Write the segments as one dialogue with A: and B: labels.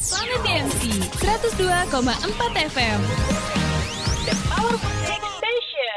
A: Planet DMC 102,4 FM. The Power Music Station.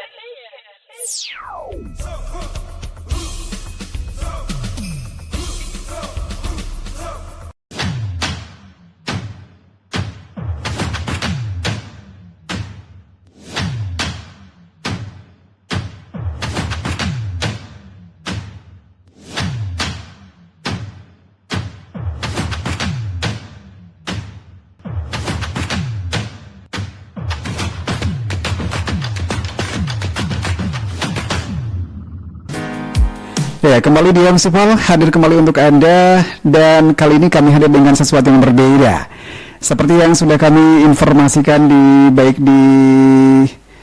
B: Ya, kembali di Municipal hadir kembali untuk Anda, dan kali ini kami hadir dengan sesuatu yang berbeda. Seperti yang sudah kami informasikan baik di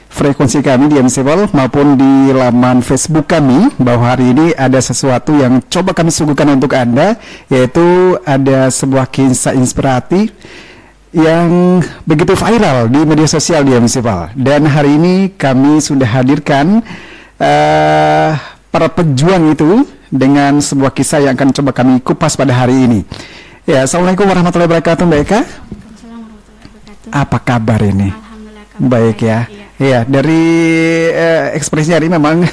B: frekuensi kami di Municipal maupun di laman Facebook kami, bahwa hari ini ada sesuatu yang coba kami suguhkan untuk Anda, yaitu ada sebuah kisah inspiratif yang begitu viral di media sosial di Municipal. Dan hari ini kami sudah hadirkan para pejuang itu dengan sebuah kisah yang akan coba kami kupas pada hari ini. Ya, Assalamualaikum warahmatullahi wabarakatuh, Mbak Eka. Apa kabar ini?
C: Alhamdulillah,
B: baik ya. Iya, dari ekspresinya hari memang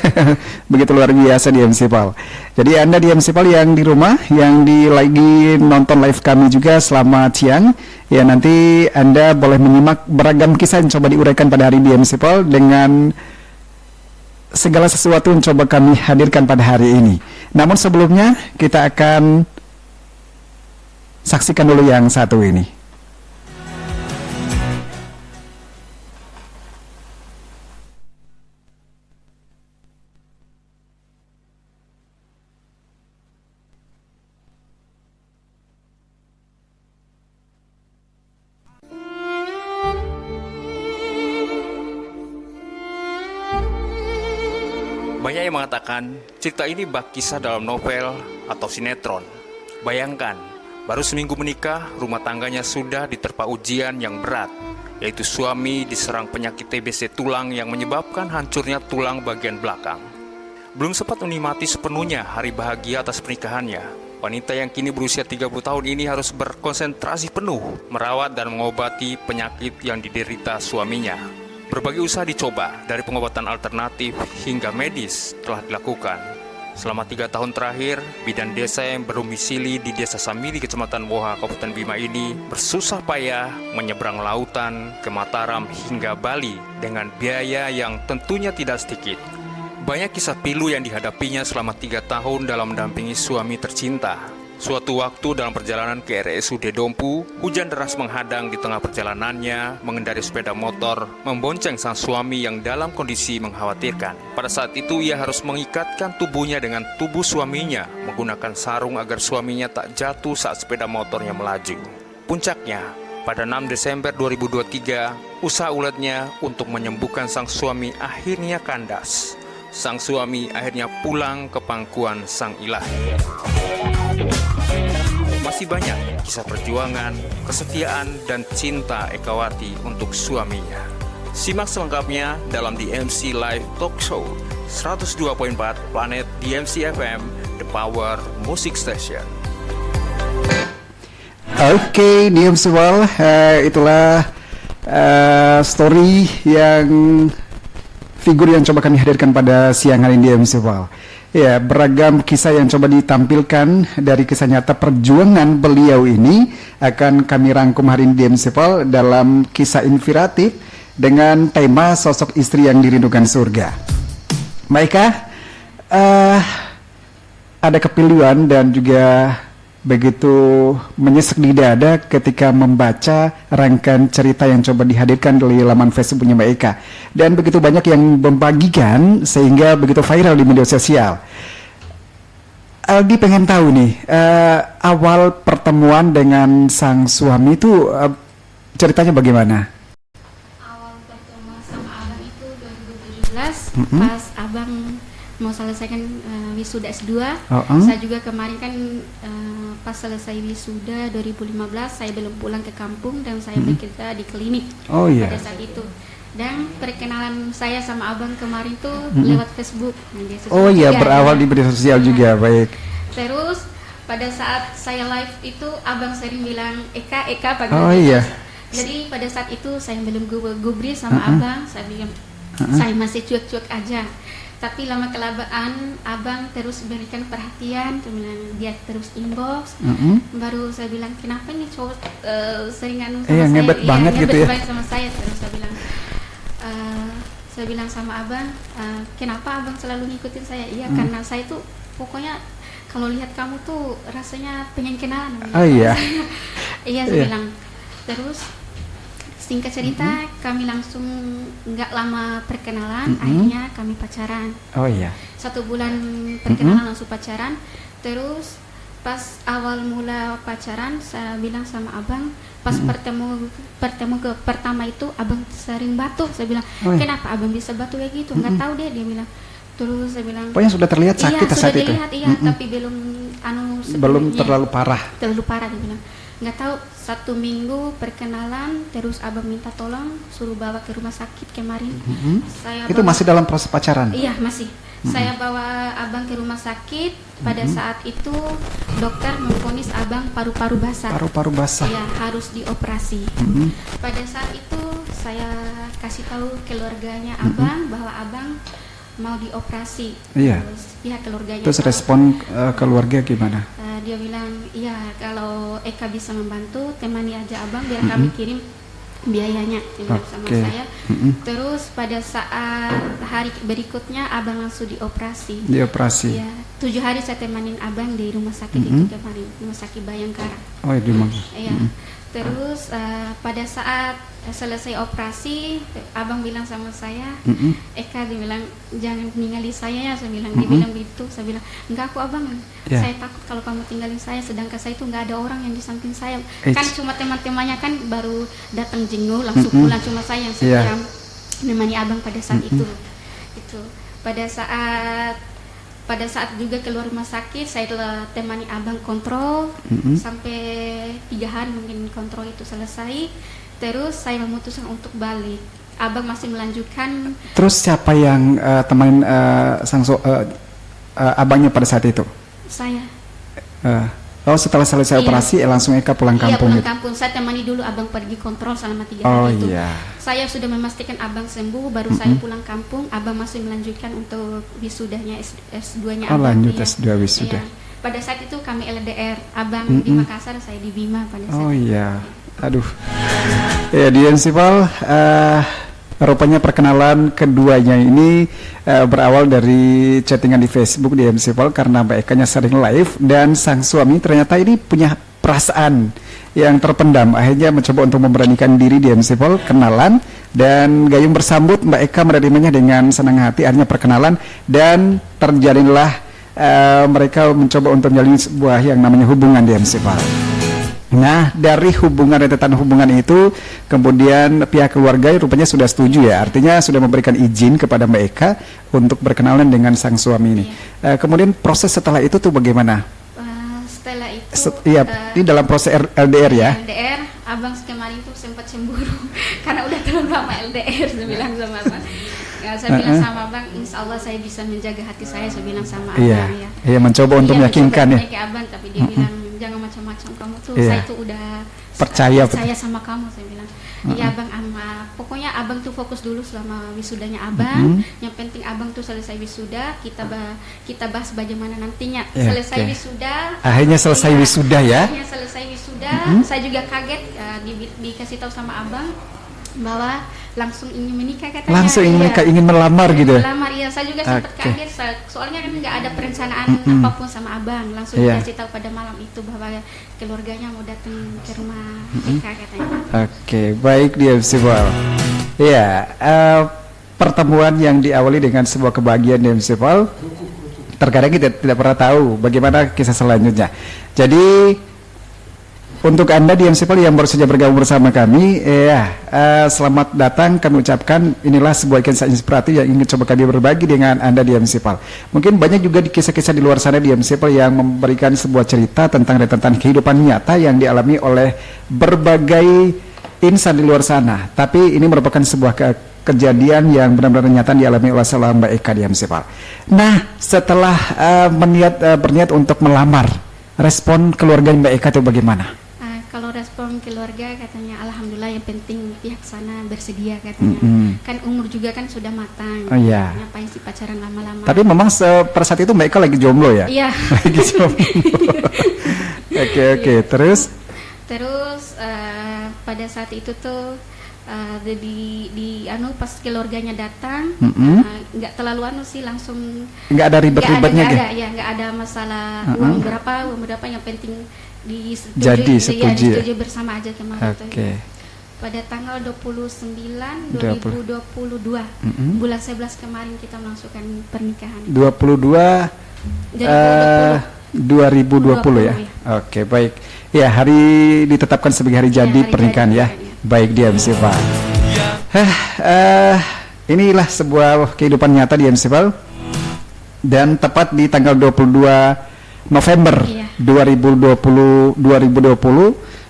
B: begitu luar biasa di Municipal. Jadi Anda di Municipal yang di rumah, yang lagi nonton live kami juga, selamat siang. Ya, nanti Anda boleh menyimak beragam kisah yang coba diuraikan pada hari di Municipal dengan segala sesuatu yang coba kami hadirkan pada hari ini. Namun sebelumnya kita akan saksikan dulu yang satu ini.
D: Banyak yang mengatakan cerita ini bak kisah dalam novel atau sinetron. Bayangkan, baru seminggu menikah, rumah tangganya sudah diterpa ujian yang berat, yaitu suami diserang penyakit TBC tulang yang menyebabkan hancurnya tulang bagian belakang. Belum sempat menikmati sepenuhnya hari bahagia atas pernikahannya, wanita yang kini berusia 30 tahun ini harus berkonsentrasi penuh merawat dan mengobati penyakit yang diderita suaminya. Berbagai usaha dicoba, dari pengobatan alternatif hingga medis telah dilakukan. Selama 3 tahun terakhir, bidan desa yang berdomisili di Desa Samili, Kecamatan Woha, Kabupaten Bima ini bersusah payah menyeberang lautan ke Mataram hingga Bali dengan biaya yang tentunya tidak sedikit. Banyak kisah pilu yang dihadapinya selama 3 tahun dalam mendampingi suami tercinta. Suatu waktu dalam perjalanan ke RSUD Dompu, hujan deras menghadang di tengah perjalanannya mengendari sepeda motor, membonceng sang suami yang dalam kondisi mengkhawatirkan. Pada saat itu ia harus mengikatkan tubuhnya dengan tubuh suaminya, menggunakan sarung agar suaminya tak jatuh saat sepeda motornya melaju. Puncaknya, pada 6 Desember 2023, usaha uletnya untuk menyembuhkan sang suami akhirnya kandas. Sang suami akhirnya pulang ke pangkuan Sang Ilahi. Masih banyak kisah perjuangan, kesetiaan, dan cinta Ekawati untuk suaminya. Simak selengkapnya dalam DMC Live Talk Show 102.4 Planet DMC FM, The Power Music Station.
B: Oke, DMC World, itulah story yang figur yang coba kami hadirkan pada siang hari ini di DMC World. Ya, beragam kisah yang coba ditampilkan dari kisah nyata perjuangan beliau ini akan kami rangkum hari ini di Municipal dalam kisah inspiratif dengan tema sosok istri yang dirindukan surga. Mereka ada kepilihan dan juga begitu menyesek di dada ketika membaca rangkaian cerita yang coba dihadirkan dari laman Facebooknya Mbak Eka, dan begitu banyak yang membagikan sehingga begitu viral di media sosial. Aldi pengen tahu nih, awal pertemuan dengan sang suami itu ceritanya bagaimana?
C: Awal pertemuan sama abang itu 2017, pas abang mau selesaikan wisuda S2. Saya juga kemarin kan pas selesai wisuda 2015 saya belum pulang ke kampung dan saya bekerja di klinik pada saat itu. Dan perkenalan saya sama abang kemarin tuh lewat Facebook.
B: Berawal di media sosial juga, baik.
C: Terus pada saat saya live itu abang sering bilang Eka panggil.
B: Oh iya.
C: Jadi pada saat itu saya belum gubris sama abang, saya bilang saya masih cuek-cuek aja. Tapi lama kelamaan abang terus berikan perhatian, kemudian dia terus inbox. Baru saya bilang kenapa nih cowok sering anu sama saya,
B: ngebet banget gitu ya.
C: Banget sama saya. Terus saya bilang sama abang, kenapa abang selalu ngikutin saya? Iya karena saya tuh pokoknya kalau lihat kamu tuh rasanya pengen kenalan.
B: Oh iya.
C: Iya saya bilang. Terus singkat cerita, kami langsung nggak lama perkenalan, akhirnya kami pacaran.
B: Oh iya.
C: 1 bulan perkenalan langsung pacaran. Terus pas awal mula pacaran, saya bilang sama abang, pas pertemu pertama itu abang sering batuk. Saya bilang, kenapa abang bisa batuk kayak gitu? Nggak tahu deh, dia bilang. Terus saya bilang,
B: pokoknya sudah terlihat sakit saat itu.
C: Iya, sudah dilihat, tapi belum
B: belum terlalu parah.
C: Terlalu parah, dia bilang. Nggak tahu, 1 minggu perkenalan terus abang minta tolong suruh bawa ke rumah sakit kemarin.
B: Itu masih dalam proses pacaran?
C: Iya masih. Saya bawa abang ke rumah sakit. Pada saat itu dokter memvonis abang paru-paru basah.
B: Paru-paru basah.
C: Iya, harus dioperasi. Pada saat itu saya kasih tahu keluarganya abang bahwa abang mau dioperasi.
B: Iya.
C: Terus pihak keluarganya.
B: Terus respon keluarga gimana?
C: Dia bilang, iya kalau Eka bisa membantu, temani aja abang biar kami kirim biayanya, dia bilang sama saya. Terus pada saat hari berikutnya abang langsung dioperasi.
B: Dioperasi.
C: Ya, 7 hari saya temanin abang di rumah sakit itu kemarin, rumah sakit Bayangkara.
B: Oh di mana?
C: Iya. Terus pada saat selesai operasi, abang bilang sama saya, Eka, dia bilang jangan tinggalin saya ya, saya bilang. Dia bilang begitu, saya bilang enggak aku abang, saya takut kalau kamu tinggalin saya, sedangkan saya itu nggak ada orang yang di samping saya. Kan cuma teman-temannya kan baru datang jenguk langsung pulang, cuma saya yang setia menemani abang pada saat itu. Pada saat juga keluar rumah sakit, saya telah temani abang kontrol sampai 3 hari mungkin kontrol itu selesai. Terus saya memutuskan untuk balik. Abang masih melanjutkan.
B: Terus siapa yang teman abangnya pada saat itu?
C: Saya.
B: Setelah selesai operasi langsung Eka pulang kampung.
C: Iya, pulang kampung. Saya temani dulu abang pergi kontrol selama 3 hari itu. Saya sudah memastikan abang sembuh, baru saya pulang kampung. Abang masih melanjutkan untuk wisudanya S2-nya abang.
B: Lanjut S2 wisuda.
C: Iya. Pada saat itu kami LDR. Abang di Makassar, saya di Bima pada saat itu.
B: Iya. Aduh. Ya di Ensipal, rupanya perkenalan keduanya ini berawal dari chattingan di Facebook di Ensipal karena Mbak Eka-nya sering live dan sang suami ternyata ini punya perasaan yang terpendam. Akhirnya mencoba untuk memberanikan diri di Ensipal, kenalan dan gayung bersambut. Mbak Eka menerimanya dengan senang hati. Akhirnya perkenalan dan terjalinlah mereka mencoba untuk menjalin sebuah yang namanya hubungan di Ensipal. Nah, dari rentetan hubungan itu, kemudian pihak keluarga rupanya sudah setuju ya, artinya sudah memberikan izin kepada Mbak Eka untuk berkenalan dengan sang suami ini. Kemudian proses setelah itu tuh bagaimana?
C: Setelah itu,
B: ini dalam proses LDR ya?
C: LDR, abang kemarin tuh sempat cemburu karena udah terlalu lama LDR, saya bilang sama abang. Ya, saya bilang sama abang, insya Allah saya bisa menjaga hati saya bilang sama abang ya. Iya, mencoba
B: untuk meyakinkan ya.
C: Abang, tapi dia bilang jangan macam-macam kamu tuh, saya tuh udah
B: percaya
C: sama kamu, saya bilang. Iya abang, pokoknya abang tuh fokus dulu selama wisudanya abang. Yang penting abang tuh selesai wisuda, kita bahas bagaimana nantinya. Selesai wisuda.
B: Akhirnya selesai wisuda ya.
C: Akhirnya selesai wisuda. Saya juga kaget dikasih tahu sama abang bahwa langsung ingin menikah katanya.
B: Langsung ingin menikah, ingin melamar gitu.
C: Melamar, iya. Saya juga sempat kaget soalnya kan nggak ada perencanaan apapun sama abang. Langsung dikasih tahu pada malam itu bahwa keluarganya mau datang ke rumah Eka katanya.
B: Oke, baik dia Ensipal. Iya, pertemuan yang diawali dengan sebuah kebahagiaan di Ensipal, terkadang kita tidak pernah tahu bagaimana kisah selanjutnya. Jadi untuk Anda di Ensipal yang baru saja bergabung bersama kami, selamat datang kami ucapkan. Inilah sebuah kisah inspiratif yang ingin coba kami berbagi dengan Anda di Ensipal. Mungkin banyak juga kisah-kisah di luar sana di Ensipal yang memberikan sebuah cerita tentang kehidupan nyata yang dialami oleh berbagai insan di luar sana. Tapi ini merupakan sebuah kejadian yang benar-benar nyata dialami oleh seorang Mbak Eka di Ensipal. Nah, setelah berniat untuk melamar respon keluarga Mbak Eka itu bagaimana?
C: Kalau respon keluarga katanya alhamdulillah, yang penting pihak sana bersedia katanya. Kan umur juga kan sudah matang.
B: Oh iya.
C: Ngapain sih pacaran lama-lama?
B: Tapi memang pada saat itu Mbak Eka lagi jomblo ya?
C: Iya.
B: Lagi jomblo. Oke. Terus
C: pada saat itu tuh pas keluarganya datang, nggak terlalu sih, langsung
B: nggak ada ribet-ribetnya gitu?
C: Nggak ada masalah uang berapa, yang penting
B: disetujui
C: bersama aja kemarin.
B: Oke.
C: Pada tanggal 29 2022 bulan 11 kemarin kita melangsungkan pernikahan.
B: 2020 ya. Oke, baik. Ya, hari ditetapkan sebagai hari jadi pernikahan ya. Baik dia MC Val. Inilah sebuah kehidupan nyata di MC Val. Dan tepat di tanggal 22 November 2020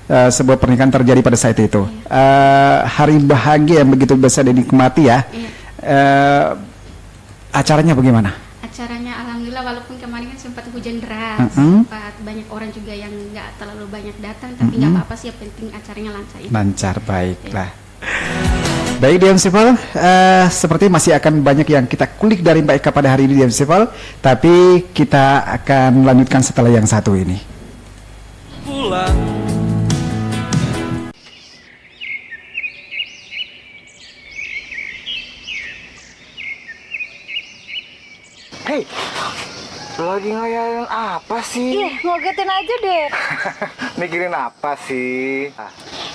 B: sebuah pernikahan terjadi pada saat itu. Hari bahagia yang begitu besar dan dinikmati ya. Acaranya bagaimana?
C: Acaranya alhamdulillah, walaupun kemarin kan sempat hujan deras, sempat banyak orang juga yang nggak terlalu banyak datang, tapi nggak apa-apa sih, yang penting acaranya lancar.
B: Lancar, baiklah. Baik di MC Val, seperti masih akan banyak yang kita kulik dari Mbak Eka pada hari ini di MC Val, tapi kita akan lanjutkan setelah yang satu ini.
E: Hei, lagi ngayalin apa sih?
F: Ih, ngogetin aja deh.
E: Mikirin apa sih?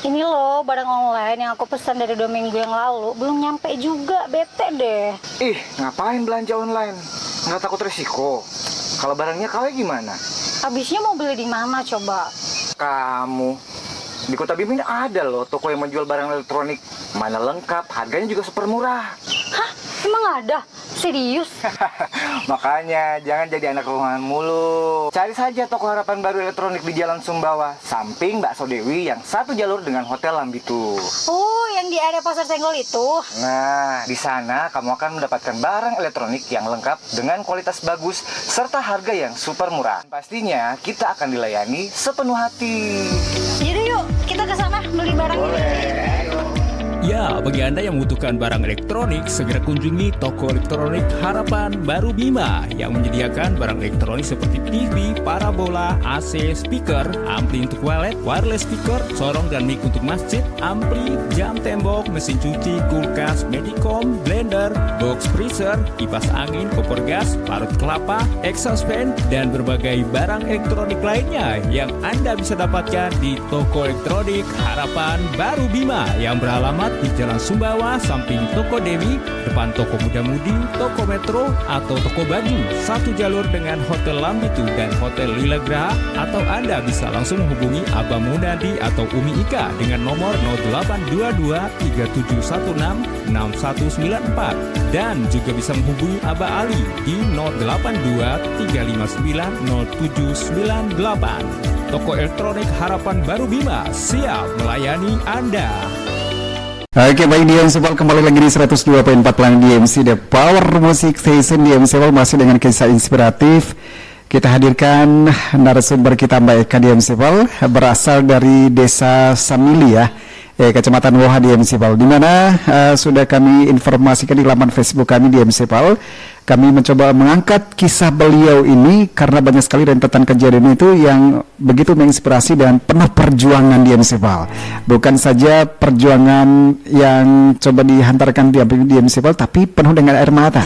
F: Ini loh, barang online yang aku pesan dari 2 minggu yang lalu belum nyampe juga, bete deh.
E: Ih, ngapain belanja online? Nggak takut resiko? Kalau barangnya KW gimana?
F: Habisnya mau beli di mana coba?
E: Kamu, di Kota Bimin ada loh toko yang menjual barang elektronik. Mana lengkap, harganya juga super murah.
F: Hah? Emang ada? Serius?
E: Makanya jangan jadi anak rumahan mulu. Cari saja toko Harapan Baru Elektronik di Jalan Sumbawa, samping Bakso Dewi yang satu jalur dengan Hotel Lambitu.
F: Oh, yang di area Pasar Senggol itu?
E: Nah, di sana kamu akan mendapatkan barang elektronik yang lengkap dengan kualitas bagus serta harga yang super murah. Pastinya kita akan dilayani sepenuh hati.
F: Jadi yuk, kita ke sana beli barangnya.
D: Ya, bagi Anda yang membutuhkan barang elektronik, segera kunjungi toko elektronik Harapan Baru Bima yang menyediakan barang elektronik seperti TV, parabola, AC, speaker, ampli untuk wallet, wireless speaker, sorong dan mic untuk masjid, ampli, jam tembok, mesin cuci, kulkas, medicom, blender, box freezer, kipas angin, kompor gas, parut kelapa, exhaust fan, dan berbagai barang elektronik lainnya yang Anda bisa dapatkan di toko elektronik Harapan Baru Bima yang beralamat di Jalan Sumbawa, samping Toko Dewi, depan Toko Muda Mudi, Toko Metro, atau Toko Baju, satu jalur dengan Hotel Lambitu dan Hotel Lila Graha, atau Anda bisa langsung menghubungi Abah Munadi atau Umi Ika dengan nomor 0822 3716 6194 dan juga bisa menghubungi Abah Ali di 082 359 0798. Toko elektronik Harapan Baru Bima siap melayani Anda.
B: Oke, baik di MC Val kembali lagi di 102.4 Planet DMC The Power Music Station. Di MC Val masih dengan kisah inspiratif. Kita hadirkan narasumber kita Mbak Eka di MC Val, berasal dari Desa Samili ya, Kecamatan Woha di MC Val, di mana sudah kami informasikan di laman Facebook kami di MC Val. Kami mencoba mengangkat kisah beliau ini karena banyak sekali rentetan kejadian itu yang begitu menginspirasi dan penuh perjuangan di MC Val. Bukan saja perjuangan yang coba dihantarkan di MC Val, tapi penuh dengan air mata.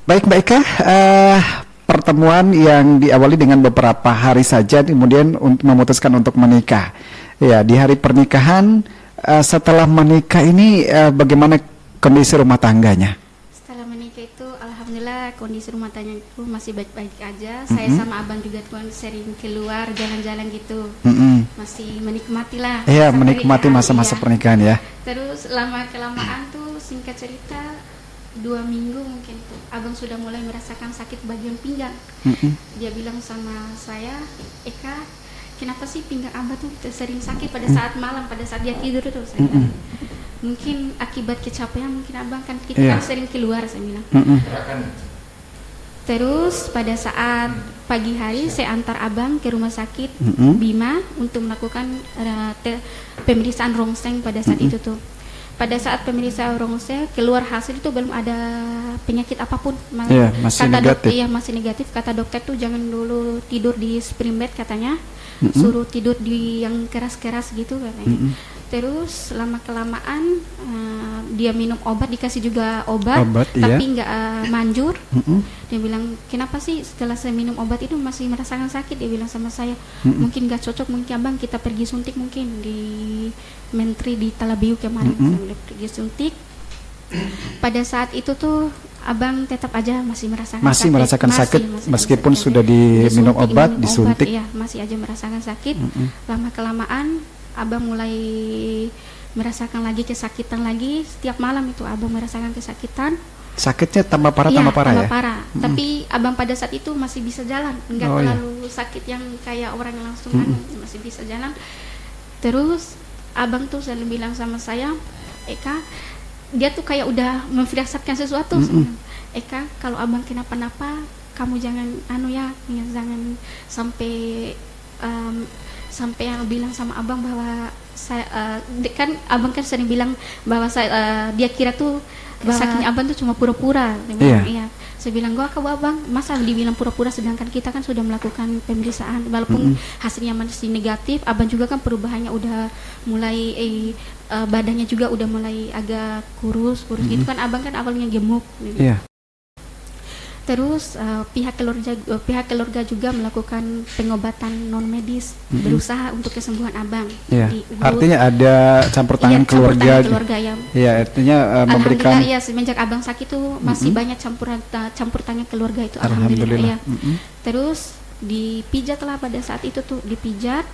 B: Baik Mbak Eka, pertemuan yang diawali dengan beberapa hari saja, kemudian memutuskan untuk menikah. Ya, di hari pernikahan, setelah menikah ini bagaimana kondisi rumah tangganya?
C: Setelah menikah itu alhamdulillah kondisi rumah tangga itu masih baik-baik aja. Saya sama abang juga tuh sering keluar jalan-jalan gitu. Masih menikmati lah.
B: Iya, menikmati masa-masa pernikahan ya.
C: Terus lama-kelamaan tuh singkat cerita 2 minggu mungkin tuh abang sudah mulai merasakan sakit bagian pinggang. Dia bilang sama saya, Eka, kenapa sih pinggang abang tuh sering sakit pada saat malam, pada saat dia tidur tuh? Saya bilang, mungkin akibat kecapean, mungkin abang kan kita kan sering keluar, saya bilang. Terus pada saat pagi hari saya antar abang ke rumah sakit Bima untuk melakukan pemeriksaan rongseng pada saat itu tuh. Pada saat pemeriksaan rongseng keluar hasil itu belum ada penyakit apapun.
B: Masih negatif.
C: Masih negatif. Kata dokter tuh jangan dulu tidur di spring bed katanya. Suruh tidur di yang keras-keras gitu katanya. Terus lama kelamaan dia minum obat, dikasih juga obat tapi nggak manjur. Dia bilang kenapa sih setelah saya minum obat itu masih merasakan sakit, dia bilang sama saya mungkin nggak cocok, mungkin abang kita pergi suntik mungkin di Menteri di Talabiu kemarin. Saya pergi suntik. Pada saat itu tuh abang tetap aja masih merasakan sakit meskipun sudah diminum obat, disuntik. Iya, masih aja merasakan sakit. Lama kelamaan abang mulai merasakan lagi kesakitan lagi. Setiap malam itu abang merasakan kesakitan.
B: Sakitnya tambah parah ya?
C: Tapi abang pada saat itu masih bisa jalan, nggak terlalu sakit yang kayak orang langsung masih bisa jalan. Terus abang tuh selalu bilang sama saya, Eka, dia tuh kayak udah memfirasatkan sesuatu. Eka, kalau abang kenapa-napa kamu jangan jangan sampai yang bilang sama abang bahwa saya kan abang kan sering bilang bahwa dia kira tuh sakitnya abang tuh cuma pura-pura. Iya. Saya bilang gua ke abang, masa dibilang pura-pura sedangkan kita kan sudah melakukan pemeriksaan walaupun hasilnya masih negatif. Abang juga kan perubahannya udah mulai badannya juga udah mulai agak kurus gitu kan. Abang kan awalnya gemuk gitu. Terus pihak keluarga juga melakukan pengobatan non medis, berusaha untuk kesembuhan abang.
B: Artinya ada campur tangan keluarga. Artinya memberikan.
C: Alhamdulillah, semenjak abang sakit tuh masih banyak campur tangan keluarga itu. Alhamdulillah. Terus dipijat lah pada saat itu tuh dipijat.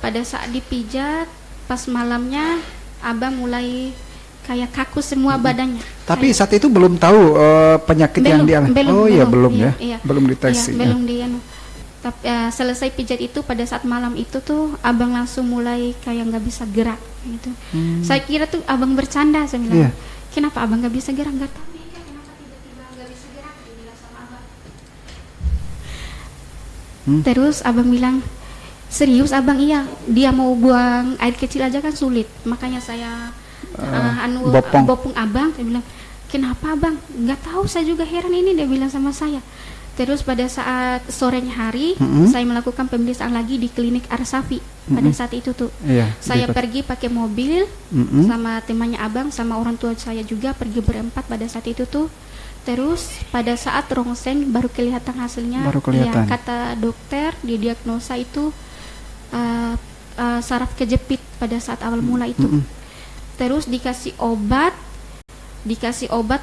C: Pada saat dipijat pas malamnya abang mulai kayak kaku semua badannya.
B: Tapi saat itu belum tahu penyakit yang dialami. Belum deteksi.
C: Belum dia. Tapi selesai pijat itu pada saat malam itu tuh abang langsung mulai kayak nggak bisa gerak gitu. Saya kira tuh abang bercanda, saya bilang. Kenapa abang nggak bisa gerak? Nggak tahu kenapa tiba-tiba nggak bisa gerak, dia bilang sama abang. Terus abang bilang, serius abang? Iya, dia mau buang air kecil aja kan sulit, makanya saya bopong abang. Saya bilang, kenapa abang? Nggak tahu, saya juga heran ini, dia bilang sama saya. Terus pada saat sorenya hari saya melakukan pemeriksaan lagi di klinik Arsafi. Pada saat itu tuh saya pergi pakai mobil sama temannya abang, sama orang tua saya juga, pergi berempat pada saat itu tuh. Terus pada saat rongseng baru kelihatan hasilnya. Ya, kata dokter di diagnosa itu saraf kejepit pada saat awal mula itu. Terus dikasih obat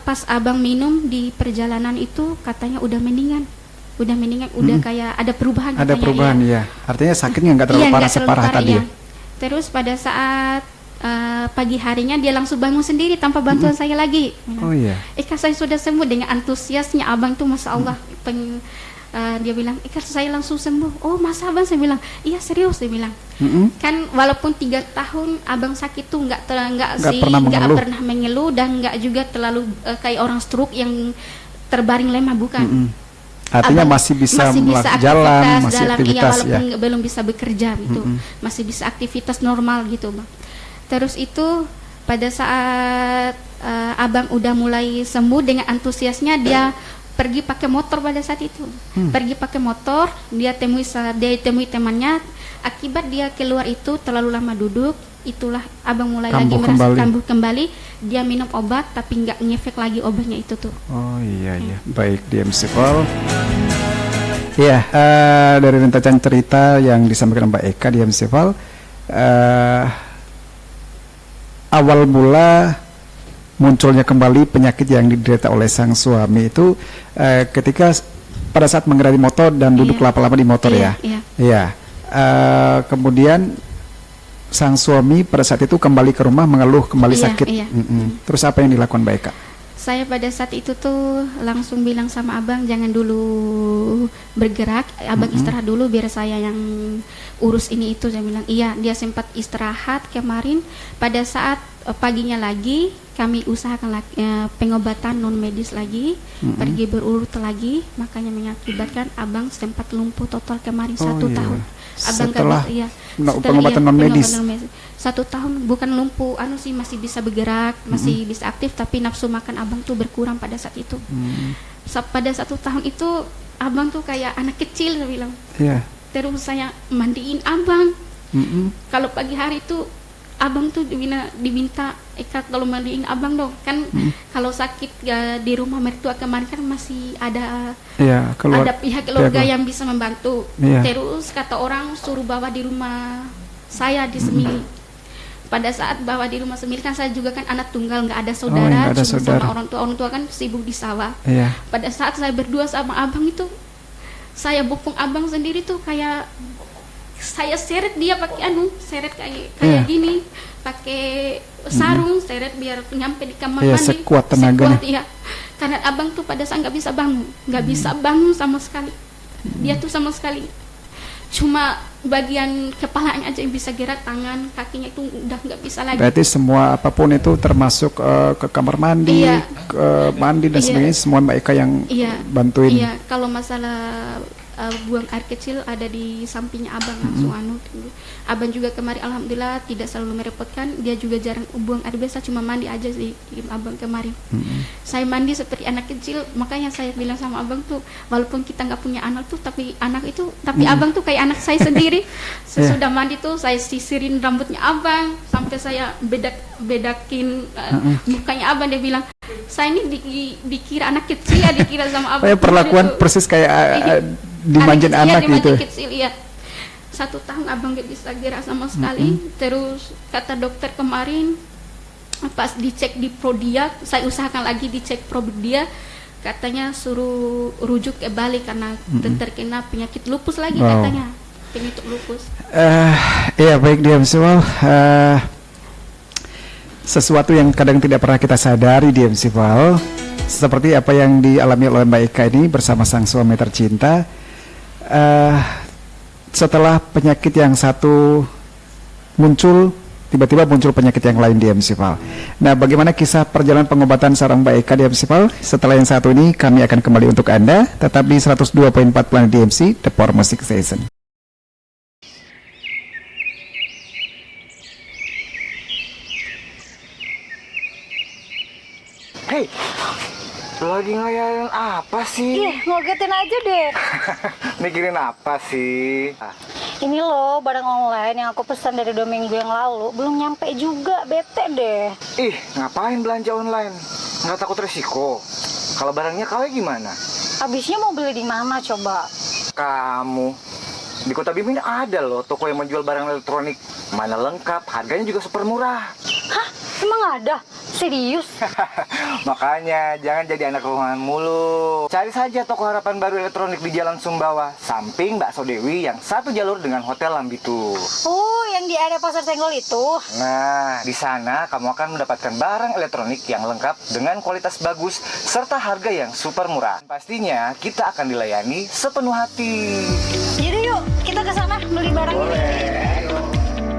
C: pas abang minum di perjalanan itu katanya udah mendingan, udah kayak ada perubahan.
B: Ada perubahan ya. Artinya sakitnya nggak terlalu parah separah tadi.
C: Terus pada saat pagi harinya dia langsung bangun sendiri tanpa bantuan saya lagi. Eka, saya sudah sembuh. Dengan antusiasnya abang tuh masya Allah. Dia bilang, Eka, saya langsung sembuh. Oh, masa abang? Saya bilang, iya serius, dia bilang. Kan walaupun 3 tahun abang sakit tuh nggak pernah mengeluh dan nggak juga terlalu kayak orang stroke yang terbaring lemah, bukan.
B: Artinya abang masih bisa jalan, masih aktivitas,
C: walaupun belum bisa bekerja gitu, masih bisa aktivitas normal gitu, bang. Terus itu pada saat abang udah mulai sembuh, dengan antusiasnya dia pergi pakai motor pada saat itu. Pergi pakai motor, dia temui temannya. Akibat dia keluar itu terlalu lama duduk, itulah abang mulai kambuh kembali. Dia minum obat tapi nggak ngefek lagi obatnya itu tuh.
B: Baik, DMC Call. Dari rintisan cerita yang disampaikan Mbak Eka, DMC Call, awal mula munculnya kembali penyakit yang diderita oleh sang suami itu ketika pada saat mengendarai motor dan duduk lama-lama di motor. Kemudian sang suami pada saat itu kembali ke rumah mengeluh kembali sakit. Terus apa yang dilakukan Mbak Eka?
C: Saya pada saat itu tuh langsung bilang sama abang, jangan dulu bergerak, abang istirahat dulu biar saya yang urus ini itu. Saya bilang iya. Dia sempat istirahat kemarin. Pada saat paginya lagi kami usahakan pengobatan non medis lagi, pergi berurut lagi, makanya mengakibatkan abang sempat lumpuh total kemarin 1 tahun. Abang
B: Setelah pengobatan non medis
C: 1 tahun, bukan lumpuh, sih masih bisa bergerak, masih bisa aktif, tapi nafsu makan abang tuh berkurang pada saat itu. Pada 1 tahun itu abang tuh kayak anak kecil, saya bilang. Terus saya mandiin abang. Kalau pagi hari itu abang tuh diminta Eka kalau mandiin abang dong kan. Kalau sakit di rumah mertua kemarin kan masih ada ada pihak keluarga yang bisa membantu. Terus kata orang suruh bawa di rumah saya di Semili. Pada saat bawa di rumah Semili kan saya juga kan anak tunggal, nggak ada saudara, cuma sama orang tua kan sibuk di sawah. Pada saat saya berdua sama abang itu, saya bopong abang sendiri tuh kayak saya seret dia pakai seret kayak gini, pakai sarung, seret biar nyampe di kamar mandi.
B: Sekuat tenaganya.
C: Karena abang tuh pada saat nggak bisa bangun sama sekali. Dia tuh sama sekali cuma bagian kepalanya aja yang bisa gerak, tangan, kakinya itu udah nggak bisa lagi. Berarti
B: semua apapun itu termasuk ke kamar mandi, ke mandi dan sebagainya, semua Mbak Eka yang bantuin.
C: Kalau masalah buang air kecil ada di sampingnya abang langsung abang juga kemarin alhamdulillah tidak selalu merepotkan, dia juga jarang buang air biasa, cuma mandi aja sih abang kemarin. Saya mandi seperti anak kecil, makanya saya bilang sama abang tuh walaupun kita nggak punya anak tuh tapi abang tuh kayak anak saya sendiri. Sesudah mandi tuh saya sisirin rambutnya abang sampai saya bedakin mukanya abang, dia bilang saya ini dikira anak kecil dikira sama abang.
B: Perlakuan persis kayak dimanjain anak gitu.
C: Kecil, 1 tahun abang gak bisa gerak sama sekali. Terus kata dokter kemarin pas dicek di Prodia, saya usahakan lagi dicek Prodia, katanya suruh rujuk ke Bali karena terkena penyakit lupus lagi katanya, penyakit lupus.
B: Baik dia visual. Sesuatu yang kadang tidak pernah kita sadari di visual, seperti apa yang dialami oleh Mbak Eka ini bersama sang suami tercinta. Setelah penyakit yang satu muncul, tiba-tiba muncul penyakit yang lain di MCval. Nah, bagaimana kisah perjalanan pengobatan seorang Mbak Eka di MCval? Setelah yang satu ini, kami akan kembali untuk Anda, tetap di 102.4 Planet DMC, The Power Music Station.
E: Hei, lagi ngayalin apa sih?
F: Ngogetin aja deh.
E: Mikirin apa sih?
F: Ini loh barang online yang aku pesan dari 2 minggu yang lalu belum nyampe juga, bete deh.
E: Ngapain belanja online? Nggak takut resiko? Kalau barangnya KW gimana?
F: Habisnya mau beli di mana coba?
E: Kamu di Kota Bima ini ada loh toko yang menjual barang elektronik, mana lengkap, harganya juga super murah.
F: Hah? Emang ada? Serius?
E: Makanya jangan jadi anak rumahan mulu. Cari saja toko harapan baru elektronik di Jalan Sumbawa, samping Bakso Dewi yang satu jalur dengan Hotel Lambitu.
F: Oh, yang di area Pasar Senggol itu?
E: Nah, di sana kamu akan mendapatkan barang elektronik yang lengkap dengan kualitas bagus serta harga yang super murah. Pastinya kita akan dilayani sepenuh hati.
F: Yaudah yuk, kita ke sana beli barang.
E: Boleh.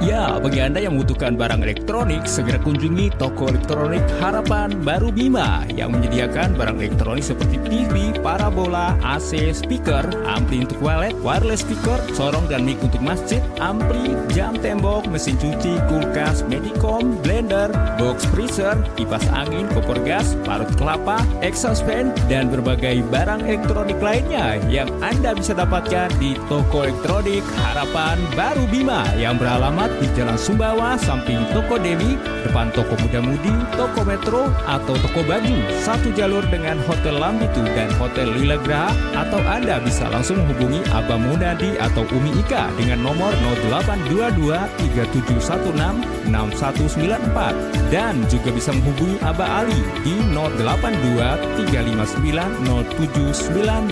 D: Ya, bagi Anda yang membutuhkan barang elektronik, segera kunjungi toko elektronik Harapan Baru Bima yang menyediakan barang elektronik seperti TV, parabola, AC, speaker, ampli untuk wallet, wireless speaker, sorong dan mic untuk masjid, ampli, jam tembok, mesin cuci, kulkas, medicom, blender, box freezer, kipas angin, kompor gas, parut kelapa, exhaust fan, dan berbagai barang elektronik lainnya yang Anda bisa dapatkan di toko elektronik Harapan Baru Bima yang beralamat di Jalan Sumbawa, samping Toko Dewi, depan Toko Muda Mudi, Toko Metro, atau Toko Baju, satu jalur dengan Hotel Lambitu dan Hotel Lila Graha, atau Anda bisa langsung menghubungi Abang Munadi atau Umi Ika dengan nomor 0822 3716 6194 dan juga bisa menghubungi Abah Ali di 082 359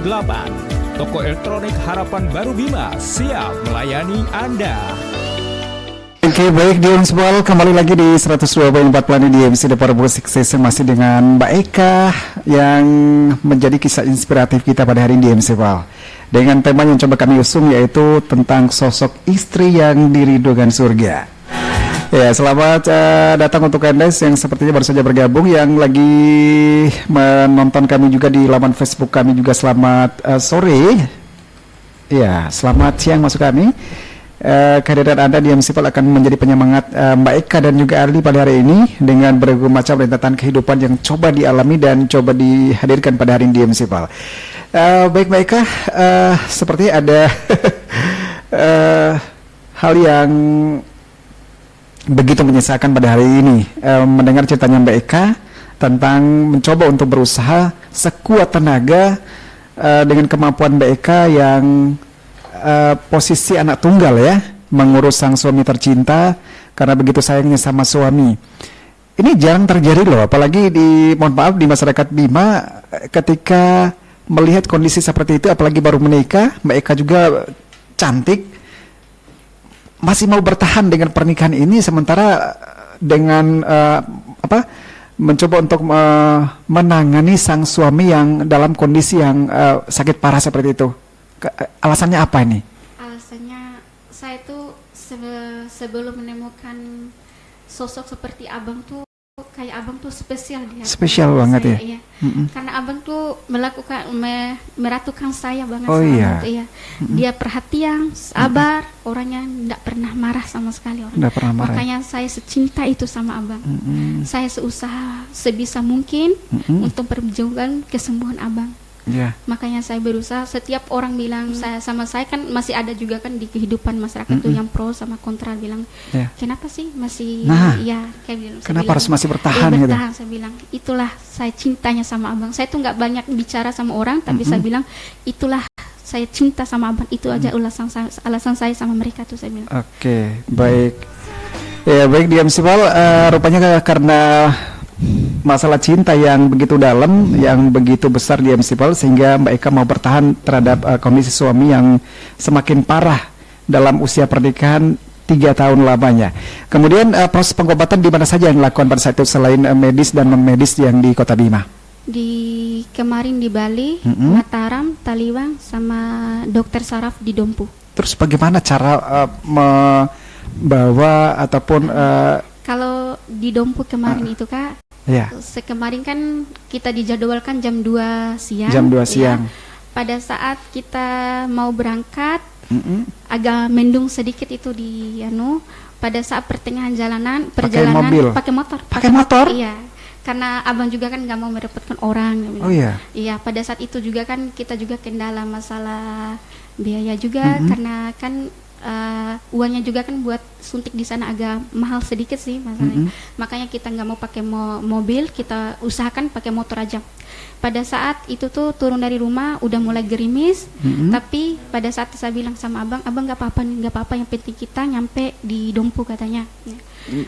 D: 0798. Toko elektronik Harapan Baru Bima siap melayani Anda.
B: Oke, baik di Unsbal, kembali lagi di 102.4 Planet DMC The Power Music Station masih dengan Mbak Eka yang menjadi kisah inspiratif kita pada hari ini di Unsbal. Dengan tema yang coba kami usung yaitu tentang sosok istri yang diridhokan surga. Ya, selamat datang untuk Anda yang sepertinya baru saja bergabung, yang lagi menonton kami juga di laman Facebook kami juga selamat sore. Ya, selamat siang maksud kami. Kehadiran Anda di MC Pal akan menjadi penyemangat Mbak Eka dan juga Ali pada hari ini dengan berbagai macam rentetan kehidupan yang coba dialami dan coba dihadirkan pada hari ini di MC Pal. Baik Mbak Eka, seperti ada hal yang begitu menyesalkan pada hari ini, mendengar ceritanya Mbak Eka tentang mencoba untuk berusaha sekuat tenaga dengan kemampuan Mbak Eka yang posisi anak tunggal ya, mengurus sang suami tercinta karena begitu sayangnya sama suami. Ini jarang terjadi loh, apalagi mohon maaf di masyarakat Bima ketika melihat kondisi seperti itu, apalagi baru menikah, Mbak Eka juga cantik, masih mau bertahan dengan pernikahan ini sementara dengan mencoba untuk menangani sang suami yang dalam kondisi yang sakit parah seperti itu. Alasannya apa ini?
C: Alasannya saya tuh sebelum menemukan sosok seperti abang tuh, kayak abang tuh spesial dia.
B: Spesial banget
C: saya,
B: ya.
C: Iya. Karena abang tuh meratukan saya banget.
B: Oh iya.
C: Iya. Dia perhatian, sabar, orangnya tidak pernah marah sama sekali orang.
B: Nggak pernah marah.
C: Makanya saya secinta itu sama abang. Saya seusaha sebisa mungkin untuk perjuangkan kesembuhan abang.
B: Yeah.
C: Makanya saya berusaha. Setiap orang bilang saya kan masih ada juga kan di kehidupan masyarakat tuh yang pro sama kontra, bilang kenapa sih masih kayak bilang,
B: kenapa harus masih bertahan gitu?
C: Bertahan, saya bilang itulah saya cintanya sama abang. Saya tuh nggak banyak bicara sama orang, tapi saya bilang itulah saya cinta sama abang, itu aja alasan saya sama mereka tuh, saya bilang.
B: Oke, baik. Ya baik, di MC Pal, rupanya karena masalah cinta yang begitu dalam, yang begitu besar di MC Pal, sehingga Mbak Eka mau bertahan terhadap kondisi suami yang semakin parah dalam usia pernikahan 3 tahun lamanya. Kemudian proses pengobatan di mana saja yang dilakukan pada saat itu selain medis dan non medis yang di Kota Bima?
C: Kemarin di Bali, Mataram, Taliwang, sama Dokter Saraf di Dompu.
B: Terus bagaimana cara membawa ataupun
C: kalau di Dompu kemarin itu Kak, kemarin kan kita dijadwalkan jam 2 siang.
B: Jam 2 siang.
C: Pada saat kita mau berangkat, agak mendung sedikit itu pada saat pertengahan perjalanan pakai motor.
B: Pakai motor?
C: Iya. Karena abang juga kan nggak mau merepotkan orang.
B: Oh iya.
C: Iya, pada saat itu juga kan kita juga kendala masalah biaya juga, karena kan uangnya juga kan buat suntik di sana agak mahal sedikit sih masalahnya. Makanya kita nggak mau pakai mobil, kita usahakan pakai motor aja. Pada saat itu tuh turun dari rumah udah mulai gerimis, tapi pada saat saya bilang sama abang nggak apa-apa, yang penting kita nyampe di Dompu katanya.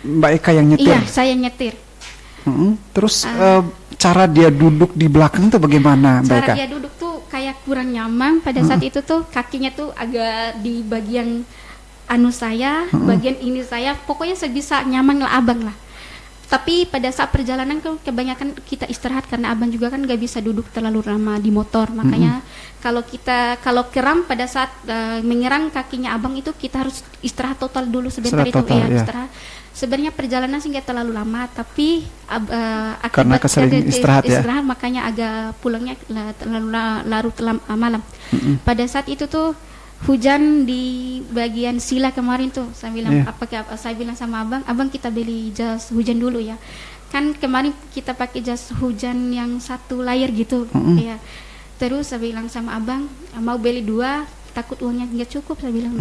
B: Mbak Eka yang nyetir?
C: Iya, saya nyetir.
B: Terus cara dia duduk di belakang tuh bagaimana Mbak Eka?
C: Cara dia duduk tuh kayak kurang nyaman pada saat itu tuh, kakinya tuh agak di bagian saya, bagian ini saya, pokoknya sebisa nyaman lah abang lah. Tapi pada saat perjalanan kan kebanyakan kita istirahat karena abang juga kan nggak bisa duduk terlalu lama di motor, makanya kalau kram pada saat menyerang kakinya abang itu kita harus istirahat total dulu sebentar itu istirahat. Sebenarnya perjalanan sih nggak terlalu lama, tapi
B: karena kesering istirahat
C: makanya agak pulangnya terlalu larut malam. Pada saat itu tuh hujan di bagian Sila kemarin tuh, saya bilang saya bilang sama abang kita beli jas hujan dulu ya. Kan kemarin kita pakai jas hujan yang 1 layer gitu, ya. Terus saya bilang sama abang mau beli 2, takut uangnya nggak cukup, saya bilang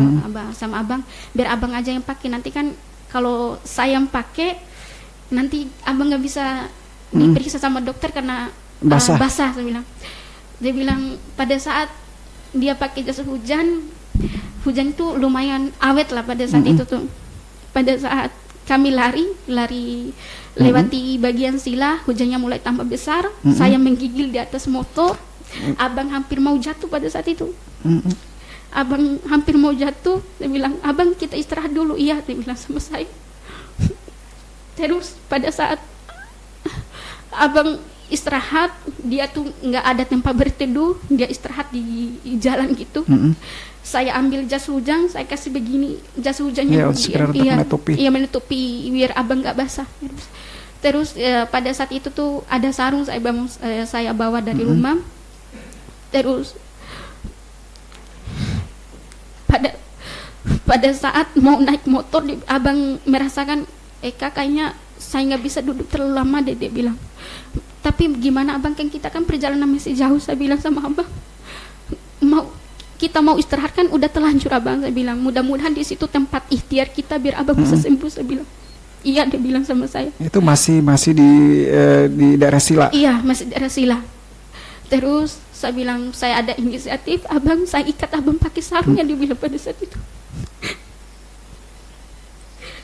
C: sama abang biar abang aja yang pakai, nanti kan kalau saya yang pakai nanti abang nggak bisa diperiksa sama dokter karena basah, saya bilang. Dia bilang pada saat dia pakai jas hujan tuh lumayan awet lah pada saat itu tuh. Pada saat kami lari lewati bagian Sila, hujannya mulai tambah besar, saya menggigil di atas motor, abang hampir mau jatuh pada saat itu. Abang hampir mau jatuh, dia bilang, abang kita istirahat dulu, iya, dia bilang sama saya. Terus pada saat abang istirahat, dia tuh nggak ada tempat berteduh, dia istirahat di jalan gitu. saya ambil jas hujan, saya kasih begini jas hujannya,
B: sekedar untuk menutupi.
C: Iya, menutupi biar abang nggak basah. Terus pada saat itu tuh ada sarung saya bawa dari rumah. Terus pada saat mau naik motor, abang merasakan Eka kayaknya saya nggak bisa duduk terlalu lama deh, dia bilang. Tapi gimana abang, kan kita kan perjalanan masih jauh, saya bilang sama abang. Kita mau istirahat kan udah terlanjur abang, saya bilang. Mudah-mudahan di situ tempat ikhtiar kita biar abang bisa sembuh, saya bilang. Iya, dia bilang sama saya. Itu
B: masih di daerah Sila.
C: Iya, masih di daerah Sila. Terus saya bilang saya ada inisiatif, abang saya ikat abang pakai sarung yang dibilang pada saat itu.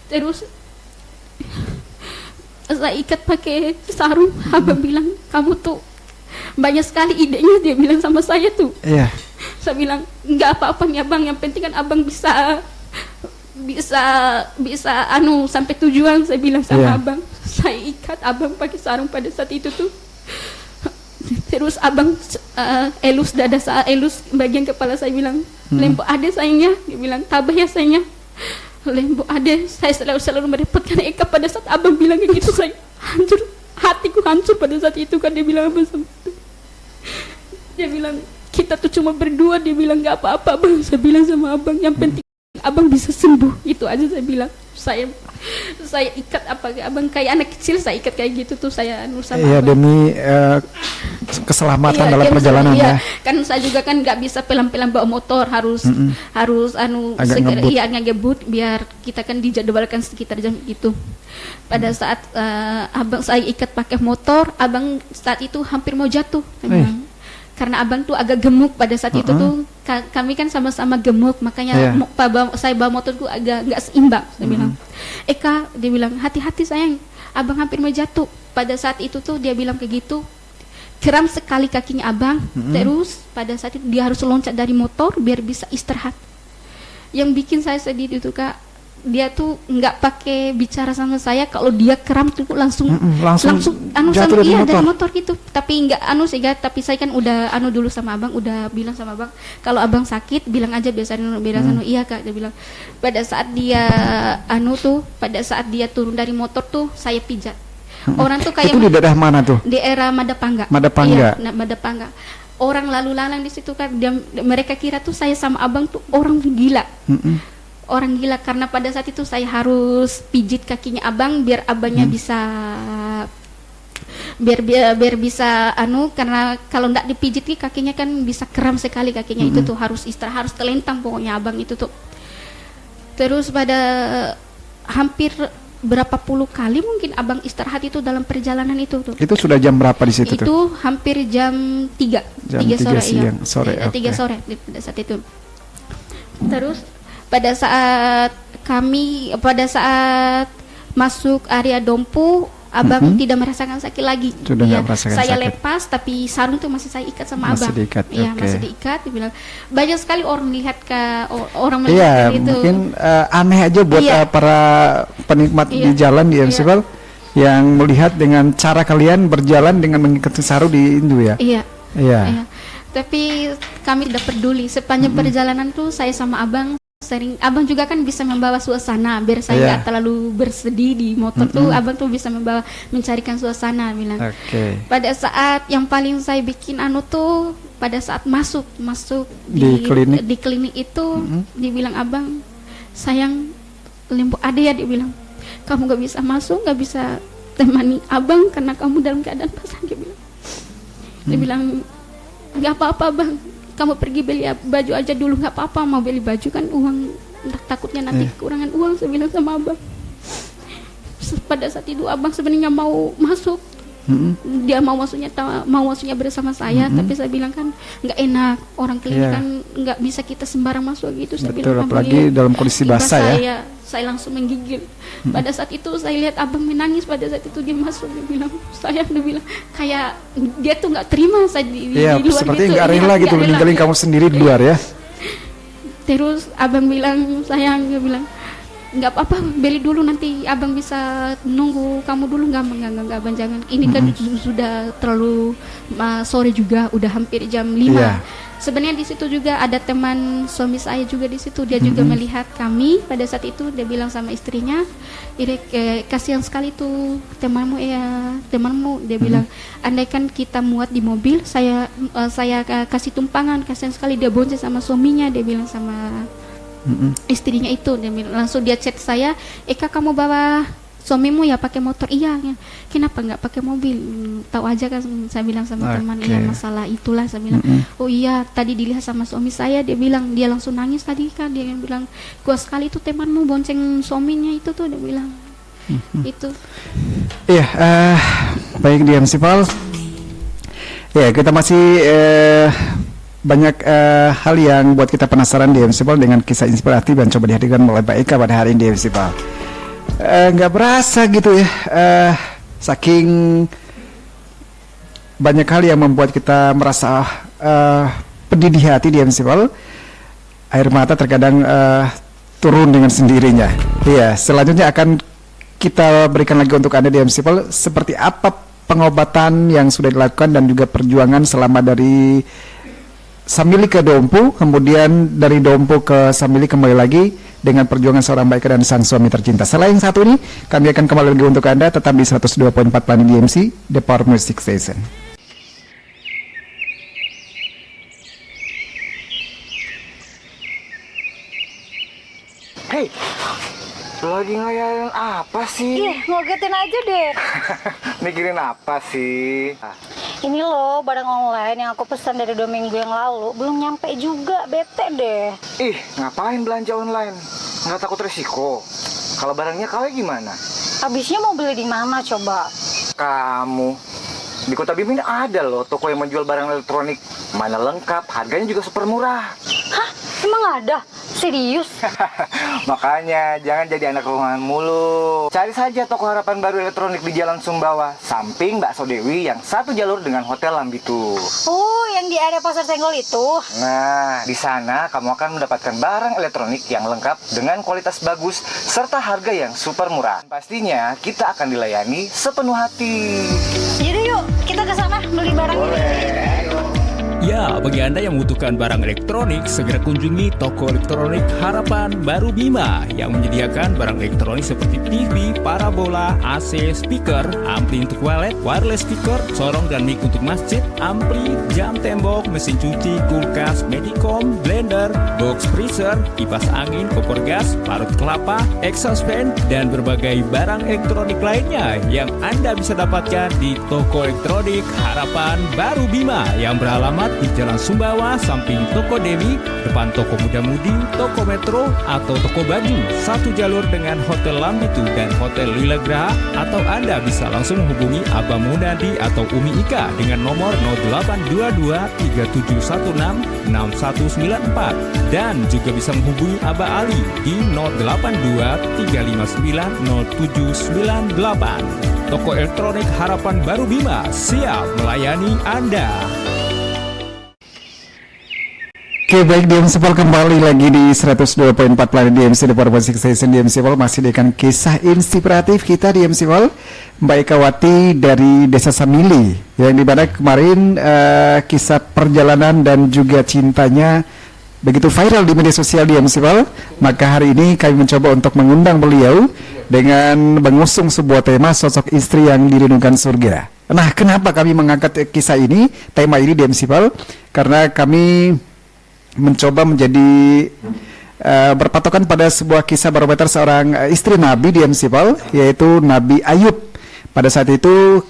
C: Terus saya ikat pakai sarung, abang bilang kamu tuh banyak sekali idenya, dia bilang sama saya tuh. Iya. Saya bilang nggak apa-apa nih abang, yang penting kan abang bisa sampai tujuan, saya bilang sama abang. Saya ikat abang pakai sarung pada saat itu tuh. Terus abang elus dada saya, elus bagian kepala, saya bilang lembo ade sayangnya, dia bilang tabah ya sayangnya, lembo ade, saya selalu mendapatkan Eka. Pada saat abang bilang kayak gitu, saya hancur, hatiku hancur pada saat itu kan. Dia bilang apa sama itu, dia bilang kita tuh cuma berdua, dia bilang nggak apa-apa abang. Saya bilang sama abang yang penting abang bisa sembuh, itu aja saya bilang. Saya ikat abang kayak anak kecil, saya ikat kayak gitu tuh, saya sama abang.
B: Demi keselamatan dalam perjalanan ya.
C: Kan saya juga kan nggak bisa pelan-pelan bawa motor, harus agak ngebut biar kita kan dijadwalkan sekitar jam itu. Pada saat abang saya ikat pakai motor, abang saat itu hampir mau jatuh. Karena abang tuh agak gemuk pada saat itu tuh, kami kan sama-sama gemuk, makanya saya bawa motor tuh agak nggak seimbang. Saya bilang, Eka, dia bilang hati-hati sayang, abang hampir mau jatuh. Pada saat itu tuh dia bilang kayak gitu, kram sekali kakinya abang. Terus pada saat itu dia harus loncat dari motor biar bisa istirahat. Yang bikin saya sedih itu Kak, dia tuh nggak pakai bicara sama saya, kalau dia kram tuh langsung
B: jatuh
C: dari motor gitu. Tapi nggak tapi saya kan udah dulu sama abang, udah bilang sama abang kalau abang sakit bilang aja iya Kak, dia bilang. Pada saat dia pada saat dia turun dari motor tuh saya pijat. Orang tuh kayak
B: itu di daerah mana tuh?
C: Di era Madapangga.
B: Madapangga.
C: Iya, Madapangga. Orang lalu lalang di situ kan, mereka kira tuh saya sama abang tuh orang gila. Orang gila, karena pada saat itu saya harus pijit kakinya abang biar abangnya bisa biar bisa karena kalau enggak dipijit kakinya kan bisa kram sekali kakinya. Itu tuh harus istirahat, harus telentang pokoknya abang itu tuh. Terus pada hampir berapa puluh kali mungkin abang istirahat itu dalam perjalanan itu tuh. Itu
B: sudah jam berapa di situ tuh?
C: Itu hampir jam 3 sore,
B: siang, sore.
C: 3 sore pada saat itu. Terus pada saat masuk area Dompu, abang tidak merasakan sakit lagi. Saya sakit. Lepas, tapi sarung tuh masih saya ikat sama abang. Masih diikat. Dibilang banyak sekali orang melihat melihat itu.
B: Mungkin aneh aja buat para penikmat di jalan di MCval yang melihat dengan cara kalian berjalan dengan mengikat sarung di Indo ya. Iya. Tapi kami tidak peduli sepanjang perjalanan tuh saya sama abang. Abang juga kan bisa membawa suasana biar saya nggak terlalu bersedih di motor tuh. Abang tuh bisa mencarikan suasana bilang. Pada saat yang paling saya bikin tuh pada saat masuk di klinik itu, dibilang abang sayang lembu ade ya, dibilang kamu nggak bisa masuk, nggak bisa temani abang karena kamu dalam keadaan pasang. Dia bilang nggak apa-apa bang, kamu pergi beli baju aja dulu, nggak apa-apa, mau beli baju kan uang, takutnya nanti kekurangan uang, saya bilang sama abang. Pada saat itu abang sebenarnya mau masuk, dia mau masuknya bersama saya, tapi saya bilang kan nggak enak, orang klinik kan nggak bisa kita sembarang masuk gitu. Saya bilang apalagi dalam kondisi basah ya.
C: Saya langsung menggigil. Pada saat itu saya lihat abang menangis. Pada saat itu dia masuk, dia bilang kayak dia tuh nggak terima saya di luar
B: seperti
C: gitu.
B: Nggak rela gitu meninggalin kamu sendiri di luar ya.
C: Terus abang bilang sayang, dia bilang nggak apa-apa, beli dulu nanti abang bisa nunggu kamu dulu. Nggak abang jangan, ini kan sudah terlalu sore juga, udah hampir jam 5. sebenarnya di situ juga ada teman suami saya juga di situ. Dia juga melihat kami pada saat itu. Dia bilang sama istrinya, kasihan sekali tuh temanmu temanmu. Dia bilang, andaikan kita muat di mobil, saya kasih tumpangan. Kasihan sekali, dia bonceng sama suaminya. Dia bilang sama istrinya itu. Langsung dia chat saya, Eka kamu bawa suamimu ya pakai motor? Iya. Kenapa nggak pakai mobil? Tahu aja kan, saya bilang sama teman. Iya, masalah itulah, saya bilang. Oh iya, tadi dilihat sama suami saya. Dia bilang, dia langsung nangis tadi kan. Dia bilang, kuat sekali itu temanmu bonceng suaminya itu tuh. Dia bilang itu.
B: Iya, baik di MC Pal. Ya, kita masih banyak hal yang buat kita penasaran di MC Pal dengan kisah inspiratif yang coba dihadirkan oleh Mbak Eka pada hari ini di MC Pal. Nggak berasa gitu ya, saking banyak hal yang membuat kita merasa pedih di hati di MC Pal. Air mata terkadang turun dengan sendirinya. Iya, selanjutnya akan kita berikan lagi untuk Anda di MC Pal seperti apa pengobatan yang sudah dilakukan dan juga perjuangan selama dari Samili ke Dompu, kemudian dari Dompu ke Samili kembali lagi dengan perjuangan seorang Mbak Eka dan sang suami tercinta. Selain satu ini, kami akan kembali lagi untuk Anda tetap di 102.4 Planet DMC, The Power Music Station.
E: Hei, lagi ngelayain apa sih?
F: Ih, ngogetin aja deh.
E: Mikirin apa sih?
F: Ini loh, barang online yang aku pesan dari 2 minggu yang lalu belum nyampe juga, bete deh.
E: Ih, ngapain belanja online? Nggak takut resiko? Kalau barangnya KW gimana?
F: Habisnya mau beli di mana coba?
E: Kamu, di Kota Bima ada loh toko yang menjual barang elektronik. Mana lengkap, harganya juga super murah.
F: Hah? Emang ada? Serius?
E: Makanya jangan jadi anak rumahan mulu. Cari saja toko harapan baru elektronik di Jalan Sumbawa, samping Bakso Dewi yang satu jalur dengan Hotel Lambitu.
F: Oh, yang di area Pasar Senggol itu?
E: Nah, di sana kamu akan mendapatkan barang elektronik yang lengkap dengan kualitas bagus serta harga yang super murah. Pastinya kita akan dilayani sepenuh hati.
F: Jadi yuk, kita ke sana beli barang.
E: Boleh.
D: Ya, bagi Anda yang membutuhkan barang elektronik, segera kunjungi toko elektronik Harapan Baru Bima yang menyediakan barang elektronik seperti TV, parabola, AC, speaker, ampli untuk wallet, wireless speaker, sorong dan mic untuk masjid, ampli, jam tembok, mesin cuci, kulkas, medicom, blender, box freezer, kipas angin, kompor gas, parut kelapa, exhaust fan, dan berbagai barang elektronik lainnya yang Anda bisa dapatkan di toko elektronik Harapan Baru Bima yang beralamat di Jalan Sumbawa, samping Toko Dewi, depan Toko Muda Mudi, Toko Metro, atau Toko Baju, satu jalur dengan Hotel Lambitu dan Hotel Lila Graha, atau Anda bisa langsung menghubungi Abah Munadi atau Umi Ika dengan nomor 0822 3716 6194 dan juga bisa menghubungi Abah Ali di 082 359 0798. Toko elektronik Harapan Baru Bima siap melayani Anda.
B: Oke, baik, DMC Pal kembali lagi di 102.4 Planet DMC, The Power Music Station. DMC Pal masih dengan kisah inspiratif kita di DMC Pal, Mbak Eka Wati dari Desa Samili, yang dimana kemarin kisah perjalanan dan juga cintanya begitu viral di media sosial di DMC Pal. Maka hari ini kami mencoba untuk mengundang beliau dengan mengusung sebuah tema sosok istri yang dirindukan surga. Nah, kenapa kami mengangkat kisah ini, tema ini di DMC Pal? Karena kami mencoba menjadi berpatokan pada sebuah kisah barometer seorang istri Nabi di MC Pal, yaitu Nabi Ayub. Pada saat itu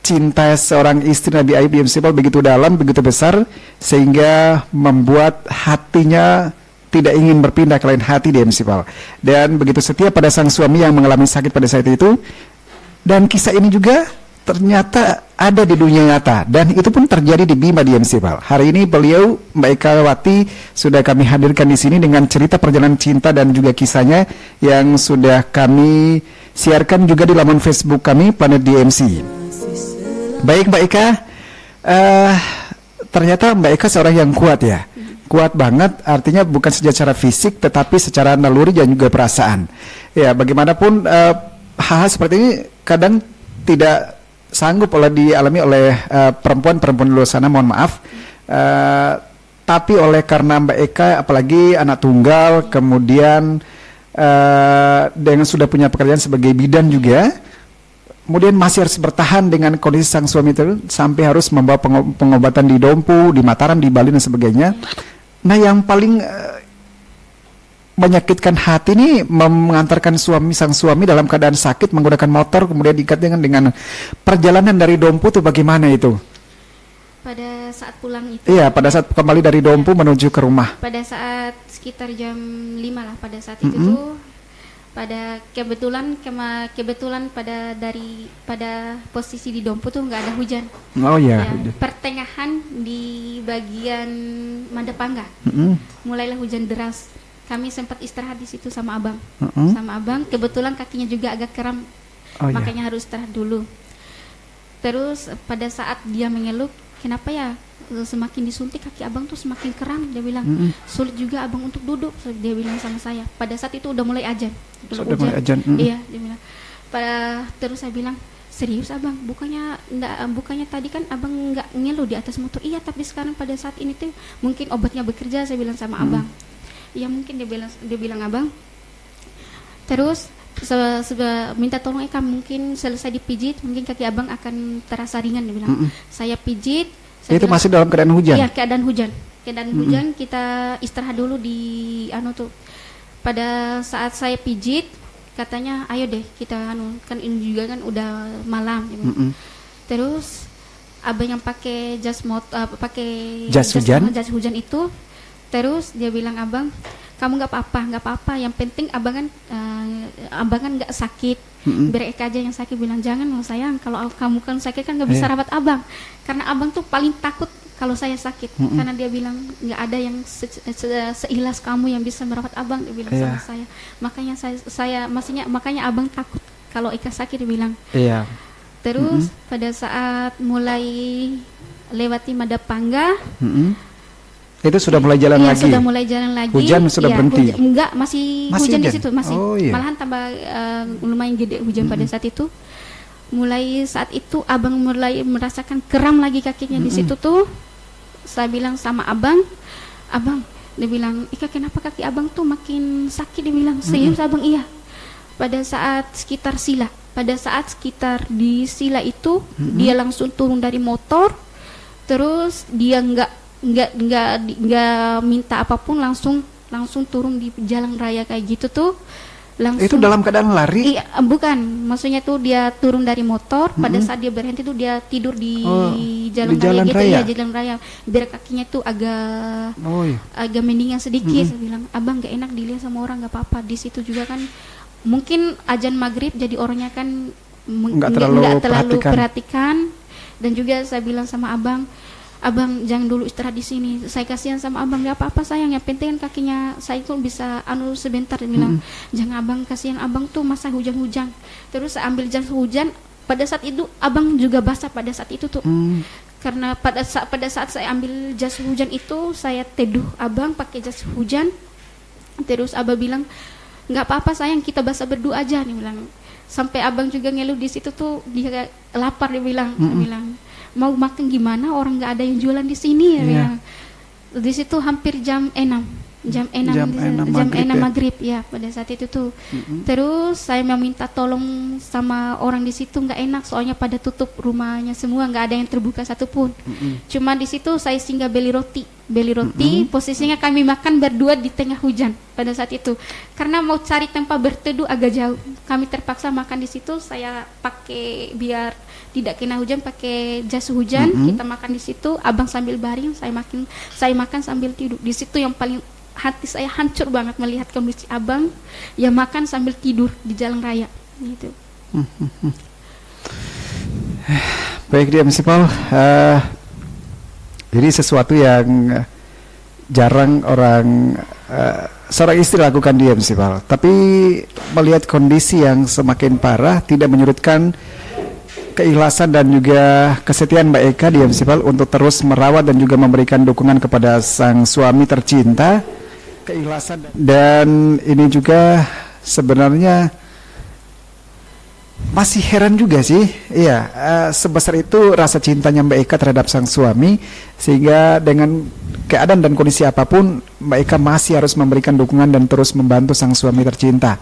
B: cinta seorang istri Nabi Ayub di MC Pal begitu dalam, begitu besar, sehingga membuat hatinya tidak ingin berpindah ke lain hati di MC Pal. Dan begitu setia pada sang suami yang mengalami sakit pada saat itu. Dan kisah ini juga ternyata ada di dunia nyata, dan itu pun terjadi di Bima di MC Pal. Hari ini beliau, Mbak Eka Wati, sudah kami hadirkan di sini dengan cerita perjalanan cinta dan juga kisahnya yang sudah kami siarkan juga di laman Facebook kami, Planet DMC. Baik Mbak Eka, ternyata Mbak Eka seorang yang kuat ya, kuat banget, artinya bukan saja secara fisik tetapi secara naluri dan juga perasaan. Ya, bagaimanapun hal-hal seperti ini kadang tidak sanggup dialami oleh perempuan-perempuan di luar sana, mohon maaf, Tapi oleh karena Mbak Eka apalagi anak tunggal, kemudian dengan sudah punya pekerjaan sebagai bidan juga, kemudian masih harus bertahan dengan kondisi sang suami itu sampai harus membawa pengobatan di Dompu, di Mataram, di Bali dan sebagainya. Nah, yang paling menyakitkan hati ini mengantarkan sang suami dalam keadaan sakit menggunakan motor, kemudian diikat dengan perjalanan dari Dompu itu bagaimana itu?
C: Pada saat pulang itu.
B: Iya, pada saat kembali dari Dompu menuju ke rumah.
C: Pada saat sekitar jam 5 lah, pada saat itu tuh pada kebetulan pada posisi di Dompu tuh nggak ada hujan.
B: Oh iya.
C: Ya, pertengahan di bagian Madapangga mulailah hujan deras. Kami sempat istirahat di situ sama abang. Sama abang, kebetulan kakinya juga agak kram, makanya harus istirahat dulu. Terus pada saat dia mengeluh, kenapa ya semakin disuntik kaki abang tuh semakin kram, dia bilang sulit juga abang untuk duduk, dia bilang sama saya. Pada saat itu udah mulai ajan.
B: Mulai ajan.
C: Iya, dia bilang. Terus saya bilang, serius abang, bukannya tadi kan abang nggak ngeluh di atas motor. Iya, tapi sekarang pada saat ini tuh mungkin obatnya bekerja, saya bilang sama abang. Iya mungkin dia bilang abang. Terus minta tolong Eka, mungkin selesai dipijit mungkin kaki abang akan terasa ringan, dia bilang. Saya pijit.
B: Itu
C: bilang,
B: masih dalam keadaan hujan?
C: Iya, keadaan hujan. Kita istirahat dulu di pada saat saya pijit, katanya ayo deh kita kan ini juga kan udah malam. Terus abang yang pakai jas hujan itu, terus dia bilang, abang kamu nggak apa-apa, yang penting abang kan nggak sakit, biar Eka aja yang sakit. Bilang jangan loh sayang, kalau kamu kan sakit kan nggak bisa rawat abang, karena abang tuh paling takut kalau saya sakit, karena dia bilang nggak ada yang seikhlas kamu yang bisa merawat abang, dia bilang sama saya. Makanya makanya abang takut kalau Eka sakit, dia bilang. Terus pada saat mulai lewati Madapangga,
B: itu sudah mulai jalan lagi.
C: Sudah mulai jalan lagi.
B: Hujan sudah berhenti.
C: Masih hujan di situ, masih. Malahan tambah lumayan gede hujan pada saat itu. Mulai saat itu abang mulai merasakan kram lagi kakinya di situ tuh. Saya bilang sama abang, dia bilang, Ika kenapa kaki abang tuh makin sakit, dia bilang. Serius abang? Iya. Pada saat sekitar di Sila itu, dia langsung turun dari motor, terus dia nggak minta apapun, langsung turun di jalan raya kayak gitu tuh. Langsung, itu
B: dalam keadaan lari?
C: Iya, bukan, maksudnya tuh dia turun dari motor, pada saat dia berhenti tuh dia tidur di jalan raya gitu. Iya, jalan raya, biar kakinya tuh agak mendingan sedikit. Saya bilang, abang nggak enak dilihat sama orang, nggak apa-apa. Di situ juga kan mungkin azan maghrib, jadi orangnya kan nggak terlalu perhatikan. Dan juga saya bilang sama abang jangan dulu istirahat di sini, saya kasihan sama abang. Gak apa-apa sayang, yang penting kan kakinya saya itu bisa sebentar. Dia bilang, jangan abang, kasihan abang tuh masa hujan-hujan. Terus saya ambil jas hujan, pada saat itu abang juga basah pada saat itu tuh. Karena pada saat saya ambil jas hujan itu, saya teduh abang pakai jas hujan. Terus abang bilang, nggak apa-apa sayang, kita basah berdua aja, dia bilang. Sampai abang juga ngeluh di situ tuh, dia lapar, dia bilang. Dia bilang, mau makan gimana, orang nggak ada yang jualan di sini, ya. Di situ hampir jam 6 maghrib ya pada saat itu tuh. Terus saya meminta tolong sama orang di situ, nggak enak soalnya pada tutup rumahnya semua, nggak ada yang terbuka satupun. Cuma di situ saya singgah beli roti. Posisinya kami makan berdua di tengah hujan pada saat itu, karena mau cari tempat berteduh agak jauh. Kami terpaksa makan di situ. Saya pakai biar tidak kena hujan, pakai jas hujan. Kita makan di situ, abang sambil baring, saya makan sambil tidur. Di situ yang paling hati saya hancur banget melihat kondisi abang yang makan sambil tidur di jalan raya gitu.
B: Baik dia Municipal, jadi sesuatu yang jarang orang seorang istri lakukan dia Municipal. Tapi melihat kondisi yang semakin parah tidak menyurutkan keikhlasan dan juga kesetiaan Mbak Eka dia Municipal untuk terus merawat dan juga memberikan dukungan kepada sang suami tercinta. Keikhlasan dan ini juga sebenarnya masih heran juga sih, iya, sebesar itu rasa cintanya Mbak Eka terhadap sang suami, sehingga dengan keadaan dan kondisi apapun, Mbak Eka masih harus memberikan dukungan dan terus membantu sang suami tercinta.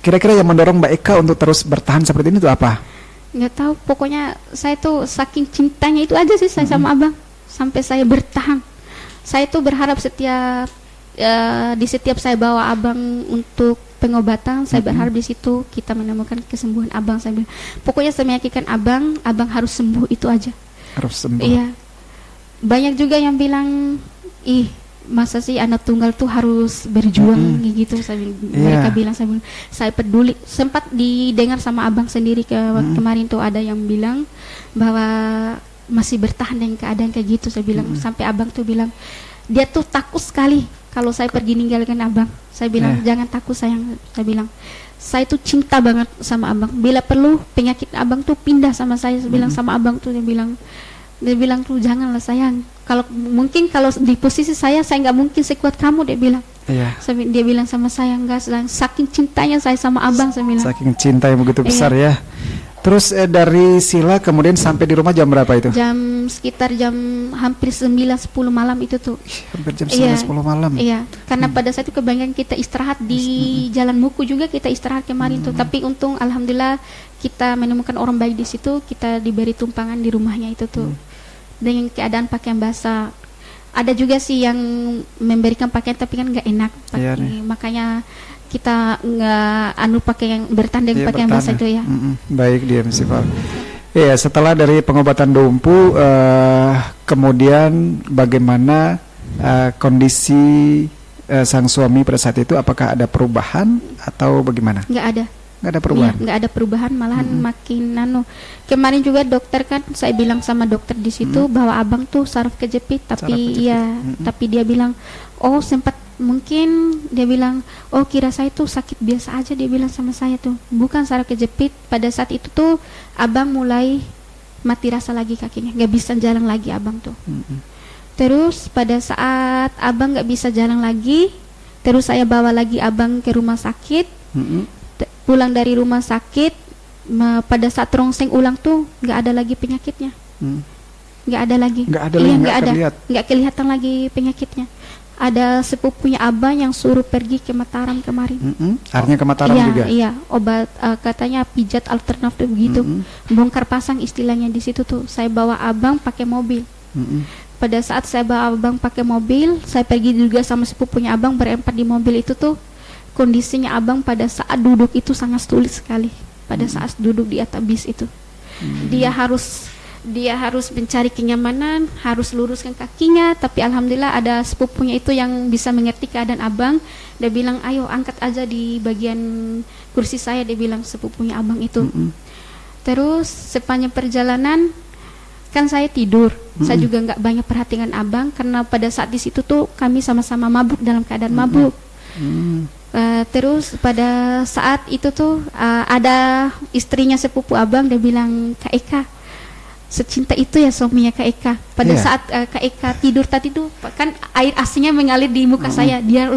B: Kira-kira yang mendorong Mbak Eka untuk terus bertahan seperti ini itu apa?
C: Nggak tahu, pokoknya saya tuh saking cintanya itu aja sih saya sama abang, sampai saya bertahan. Saya tuh berharap di setiap saya bawa abang untuk pengobatan, saya berharap di situ kita menemukan kesembuhan abang. Saya bilang, pokoknya saya meyakinkan abang harus sembuh, itu aja.
B: Harus sembuh.
C: Iya. Banyak juga yang bilang, ih, masa sih anak tunggal tuh harus berjuang gitu. Mereka bilang, saya peduli. Sempat didengar sama abang sendiri kemarin tuh ada yang bilang bahwa masih bertahan dengan keadaan kayak gitu. Saya bilang, sampai abang tuh bilang, dia tuh takut sekali kalau saya pergi ninggalkan abang. Saya bilang, jangan takut sayang. Saya bilang, saya tuh cinta banget sama abang. Bila perlu penyakit abang tuh pindah sama saya. Saya bilang sama abang tuh, dia bilang tuh janganlah sayang. Kalau mungkin kalau di posisi saya nggak mungkin sekuat kamu, dia bilang. Dia bilang sama saya, enggak, saking cintanya saya sama abang, saya bilang.
B: Saking cinta yang begitu besar ya. Terus dari Sila kemudian sampai di rumah jam berapa itu?
C: Sekitar jam hampir 9-10 malam itu tuh.
B: Hampir jam 9-10 malam.
C: Iya, karena pada saat itu kebanyakan kita istirahat di Jalan Muku juga, kita istirahat kemarin tuh. Tapi untung alhamdulillah kita menemukan orang baik di situ, kita diberi tumpangan di rumahnya itu tuh. Dengan keadaan pakaian basah. Ada juga sih yang memberikan pakaian tapi kan nggak enak pakai, makanya kita nggak pakai yang bertanding pakaian basah itu ya.
B: Baik dia Sifal. Iya, setelah dari pengobatan lumpuh, kemudian bagaimana kondisi sang suami pada saat itu? Apakah ada perubahan atau bagaimana?
C: Nggak ada.
B: Nggak ada perubahan.
C: Iya, nggak ada perubahan, malahan makin Kemarin juga dokter kan, saya bilang sama dokter di situ bahwa abang tuh saraf kejepit, tapi tapi dia bilang, oh sempat mungkin dia bilang, oh kira saya tuh sakit biasa aja, dia bilang sama saya tuh, bukan saraf kejepit. Pada saat itu tuh abang mulai mati rasa lagi kakinya, nggak bisa jalan lagi abang tuh. Terus pada saat abang nggak bisa jalan lagi, terus saya bawa lagi abang ke rumah sakit. Pulang dari rumah sakit, pada saat rongseng ulang tuh nggak ada lagi penyakitnya, nggak ada lagi, nggak kelihatan lagi penyakitnya. Ada sepupunya abang yang suruh pergi ke Mataram kemarin.
B: Artinya ke Mataram juga.
C: Iya, obat katanya pijat alternatif begitu, bongkar pasang istilahnya di situ tuh. Saya bawa abang pakai mobil. Pada saat saya bawa abang pakai mobil, saya pergi juga sama sepupunya abang, berempat di mobil itu tuh. Kondisinya abang pada saat duduk itu sangat sulit sekali. Pada saat duduk di atas bis itu, dia harus mencari kenyamanan, harus luruskan kakinya. Tapi alhamdulillah ada sepupunya itu yang bisa mengerti keadaan abang. Dia bilang, ayo angkat aja di bagian kursi saya, dia bilang sepupunya abang itu. Terus sepanjang perjalanan kan saya tidur, saya juga nggak banyak perhatian abang karena pada saat di situ tuh kami sama-sama mabuk, dalam keadaan mabuk. Terus pada saat itu tuh ada istrinya sepupu abang, dia bilang, Kak Eka, secinta itu ya suaminya Kak Eka. Pada saat Kak Eka tidur tadi tuh kan air asinnya mengalir di muka saya, dia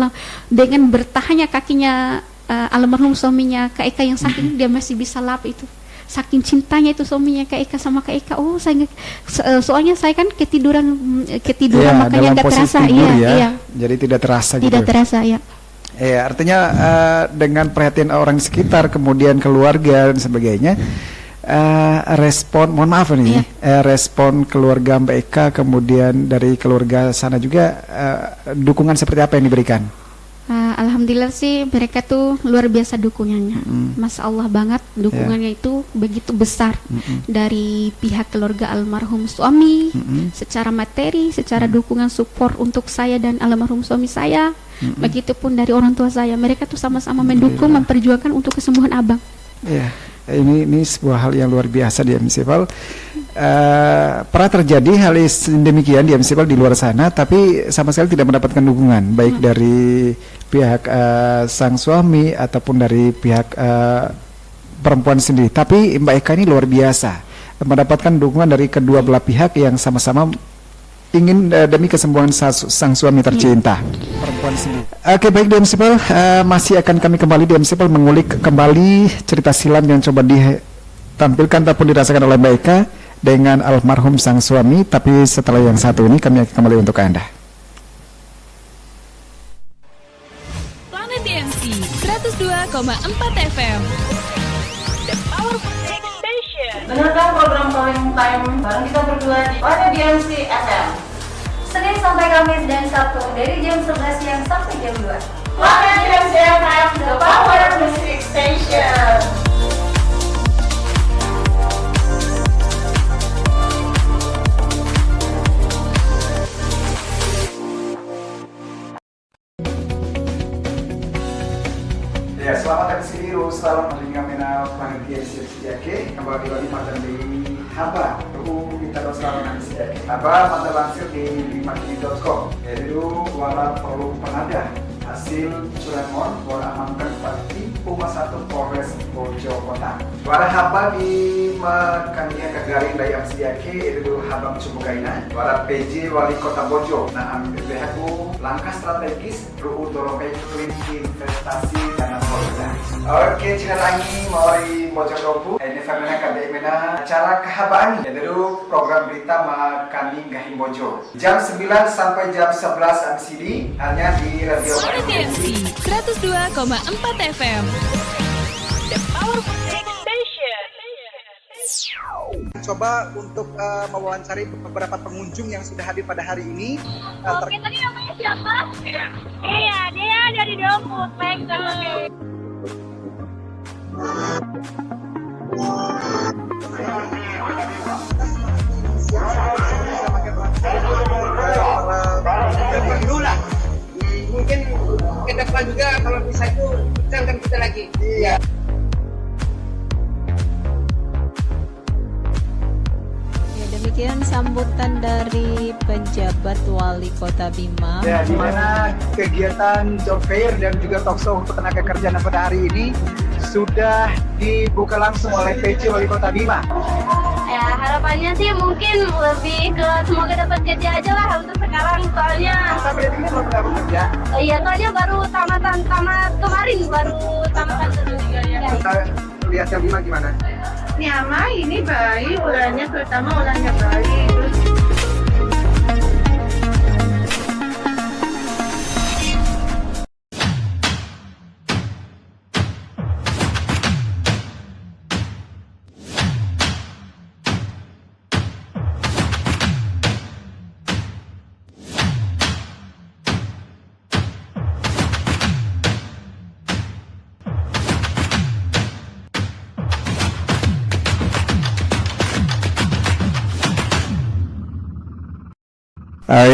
C: dengan bertahannya kakinya almarhum suaminya Kak Eka yang sakit, dia masih bisa lap itu. Saking cintanya itu suaminya Kak Eka sama Kak Eka. Oh saya soalnya saya kan ketiduran makanya nggak terasa. Iya.
B: Jadi tidak terasa.
C: Tidak terasa ya.
B: Artinya dengan perhatian orang sekitar, kemudian keluarga dan sebagainya, respon, mohon maaf nih, respon keluarga Mbak Eka, kemudian dari keluarga sana juga, dukungan seperti apa yang diberikan?
C: Alhamdulillah sih mereka tuh luar biasa dukungannya, Masya Allah banget dukungannya itu begitu besar dari pihak keluarga almarhum suami, secara materi, secara dukungan support untuk saya dan almarhum suami saya. Begitupun dari orang tua saya, mereka tuh sama-sama mendukung, memperjuangkan untuk kesembuhan abang.
B: Iya, ini sebuah hal yang luar biasa di MCval. Pernah terjadi hal demikian di MCval di luar sana, tapi sama sekali tidak mendapatkan dukungan, baik dari pihak sang suami ataupun dari pihak perempuan sendiri. Tapi Mbak Eka ini luar biasa, mendapatkan dukungan dari kedua belah pihak yang sama-sama ingin demi kesembuhan sang suami tercinta. Perempuan kemampuan sendiri. Oke, baik DM Sipal, masih akan kami kembali DM Sipal mengulik kembali cerita silam yang coba ditampilkan ataupun dirasakan oleh Mbak Eka dengan almarhum sang suami. Tapi setelah yang satu ini kami akan kembali untuk Anda.
A: Planet DMC 102,4 FM. The Powerful Station.
G: Dengarkan program Calling Time bareng kita berdua di Planet DMC FM.
F: Senin sampai Kamis dan Sabtu dari jam 11 siang sampai jam 2.
G: Planet DMC FM, the Power Music Station.
B: Ya, selamat datang di sini, salam mendengar Planet DMC Sejake. Kembali lagi pada di Haba, kita selamat di Sejake. Haba, mata langsir di limakini.com. Jadi wala perlu penada hasil curanmon wala amankan parti Puma 1 Polres Bojo Kota. Wala Haba di makanya kagaring dari Sejake itu Haba Cumugaina. Wala PJ Wali Kota Bojo. Nah, ambil lehaku langkah strategis ruu dorong iklim investasi dana politik. Oke, lagi mari Mojodobu. Ini fenomena kademena acara kehabaan. Jadi program berita makani Gahim Bojo. Jam 9 sampai jam 11 MCD hanya di Radio
A: Planet DMC 102,4 FM. The Powerful Station.
H: Coba untuk mewawancari beberapa pengunjung yang sudah hadir pada hari ini.
F: Oke, tadi namanya siapa? Iya, dia dari Domput, baik.
H: Mungkin ke depan juga kalau bisa itu jangan kita lagi. Iya.
I: Demikian sambutan dari penjabat Wali Kota Bima.
H: Ya, di mana kegiatan job fair dan juga talkshow untuk tenaga kerja pada hari ini sudah dibuka langsung oleh PC Wali Kota Bima.
F: Ya, harapannya sih mungkin lebih ke semoga dapat kerja aja lah untuk sekarang, soalnya
H: Sampai detik ini belum dapat kerja.
F: iya, soalnya baru tamat kemarin, baru tamatan juga ya.
H: Kita lihat yang Bima gimana?
G: Nyama ini baik, ulangnya terutama ulangnya baik.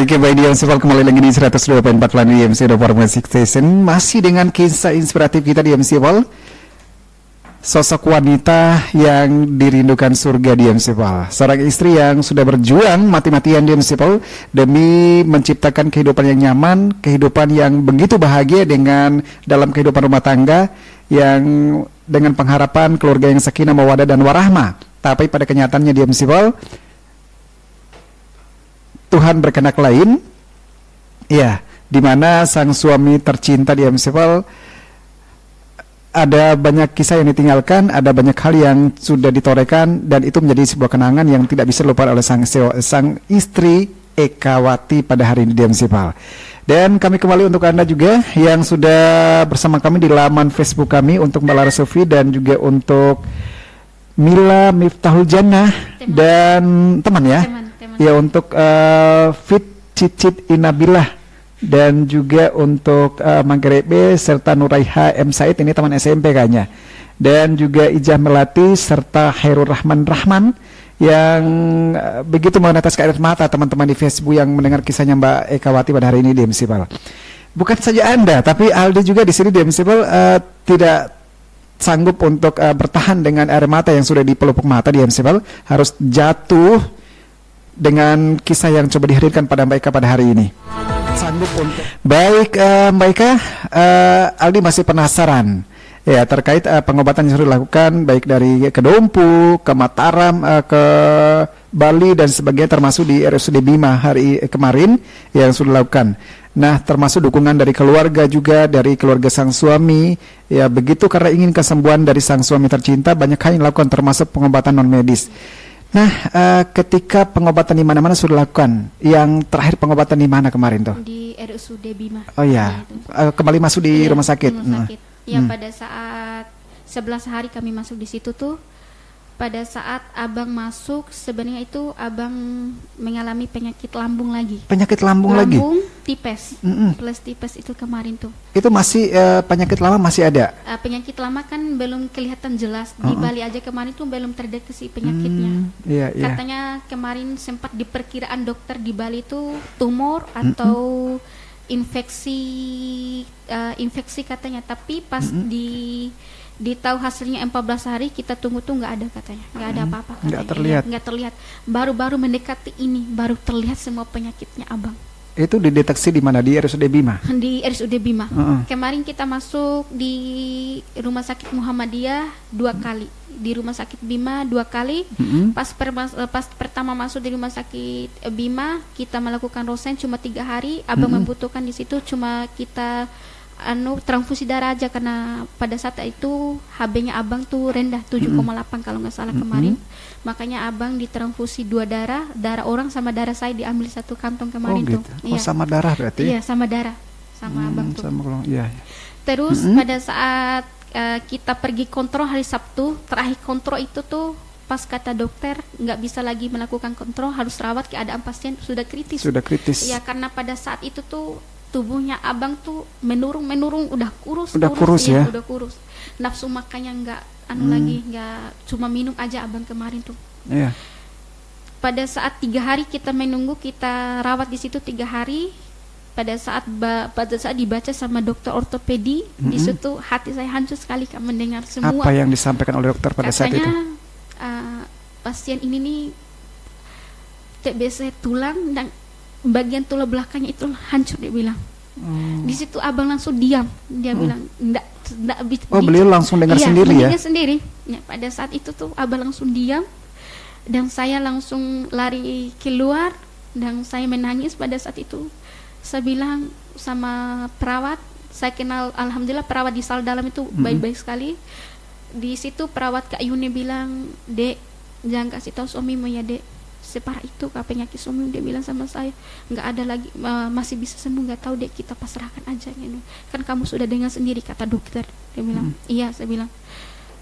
B: Oke, baik di Sipal kembali lagi di 102.4 Planet DMC The Power Music Station. Masih dengan kisah inspiratif kita di Sipal. Sosok wanita yang dirindukan surga di Sipal. Seorang istri yang sudah berjuang mati-matian di Sipal demi menciptakan kehidupan yang nyaman, kehidupan yang begitu bahagia dengan dalam kehidupan rumah tangga yang dengan pengharapan keluarga yang sakinah mawaddah dan warahmah. Tapi pada kenyataannya di Sipal Tuhan berkehendak lain, ya, di mana sang suami tercinta di Sipal ada banyak kisah yang ditinggalkan, ada banyak hal yang sudah ditorehkan, dan itu menjadi sebuah kenangan yang tidak bisa dilupakan oleh sang istri Eka Wati pada hari ini di Sipal. Dan kami kembali untuk Anda juga yang sudah bersama kami di laman Facebook kami untuk Mbak Lara Sofi dan juga untuk Mila Miftahul Jannah dan teman ya. Ya, untuk Fit Cicit Inabilah dan juga untuk Mangkerebe serta Nuraiha M. Said, ini teman SMP kayaknya, dan juga Ijah Melati serta Hairul Rahman yang begitu menetes air mata teman-teman di Facebook yang mendengar kisahnya Mbak Eka Wati pada hari ini di Sipal. Bukan saja Anda, tapi Aldi juga di sini di Sipal tidak sanggup untuk bertahan dengan air mata yang sudah di pelupuk mata di Sipal, harus jatuh dengan kisah yang coba dihadirkan pada Mbak Eka pada hari ini. Sanggup untuk baik Mbak Eka, Aldi masih penasaran ya terkait pengobatan yang sudah dilakukan baik dari ke Dompu, ke Mataram, ke Bali dan sebagainya, termasuk di RSUD Bima hari kemarin yang sudah dilakukan. Nah, termasuk dukungan dari keluarga juga, dari keluarga sang suami. Ya, begitu karena ingin kesembuhan dari sang suami tercinta, banyak hal yang dilakukan termasuk pengobatan non medis. Nah, ketika pengobatan di mana-mana sudah dilakukan. Yang terakhir pengobatan di mana kemarin tuh?
C: Di RSUD Bima.
B: Oh ya, kembali masuk di rumah sakit.
C: Rumah sakit. Ya, pada saat 11 hari kami masuk di situ tuh, pada saat abang masuk, sebenarnya itu abang mengalami penyakit lambung lagi.
B: Penyakit lambung lagi?
C: Lambung tipes, plus tipes itu kemarin tuh.
B: Itu masih penyakit lama masih ada?
C: Penyakit lama kan belum kelihatan jelas. Di Bali aja kemarin tuh belum terdeteksi penyakitnya. Katanya kemarin sempat diperkiraan dokter di Bali itu tumor atau infeksi katanya. Tapi pas tahu hasilnya 14 hari kita tunggu tuh nggak ada katanya, nggak ada apa-apa katanya. Nggak terlihat. Baru-baru mendekati ini baru terlihat semua penyakitnya abang.
B: Itu dideteksi di mana? Di RSUD Bima? Di
C: RSUD Bima. Kemarin kita masuk di Rumah Sakit Muhammadiyah 2 kali, di Rumah Sakit Bima 2 kali. Pas pertama masuk di Rumah Sakit Bima kita melakukan rosen cuma 3 hari. Abang membutuhkan di situ cuma kita transfusi darah aja, karena pada saat itu HB-nya abang tuh rendah 7,8 kalau nggak salah kemarin. Makanya abang ditransfusi 2 darah orang sama darah saya diambil 1 kantong kemarin tuh.
B: Oh, sama darah berarti?
C: Iya, sama darah sama abang tuh.
B: Iya.
C: Terus pada saat kita pergi kontrol hari Sabtu, terakhir kontrol itu tuh pas kata dokter nggak bisa lagi melakukan kontrol, harus rawat, keadaan pasien sudah kritis. Iya, karena pada saat itu tuh tubuhnya abang tuh menurun, udah kurus.
B: Udah kurus ya?
C: Udah kurus. Nafsu makannya nggak lagi, nggak, cuma minum aja abang kemarin tuh.
B: Iya.
C: Pada saat 3 hari kita menunggu, kita rawat di situ 3 hari. Pada saat dibaca sama dokter ortopedi, di situ hati saya hancur sekali kan mendengar semua.
B: Apa yang disampaikan oleh dokter pada saat itu?
C: Pasien ini nih TBC tulang dan bagian tulang belakangnya itu hancur, dia bilang. Di situ abang langsung diam, dia bilang enggak.
B: Beliau langsung dengar sendiri ya?
C: Mendengar sendiri. Ya, pada saat itu tuh abang langsung diam dan saya langsung lari keluar dan saya menangis pada saat itu. Saya bilang sama perawat, saya kenal alhamdulillah perawat di sal dalam itu baik-baik sekali. Di situ perawat Kak Yuni bilang, "Dek, jangan kasih tahu suamimu ya, Dek. Separah itu penyakit suami," dia bilang sama saya. "Nggak ada lagi, masih bisa sembuh, nggak tahu, Dek, kita pasrahkan aja gitu. Kan kamu sudah dengar sendiri kata dokter." Dia bilang, "Iya," saya bilang.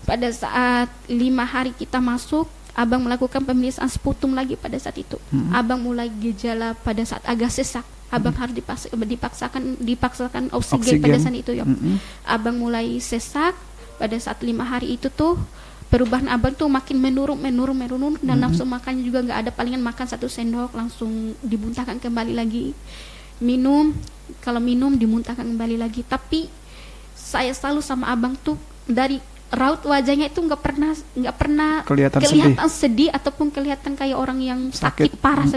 C: Pada saat 5 hari kita masuk, abang melakukan pemeriksaan sputum lagi pada saat itu. Abang mulai gejala pada saat agak sesak. Abang harus dipaksakan oksigen pada saat itu ya. Abang mulai sesak pada saat 5 hari itu tuh. Perubahan abang tuh makin menurun dan nafsu makannya juga nggak ada, palingan makan 1 sendok langsung dimuntahkan kembali lagi. Kalau minum dimuntahkan kembali lagi. Tapi saya selalu sama abang tuh dari raut wajahnya itu nggak pernah kelihatan sedih ataupun kelihatan kayak orang yang sakit parah.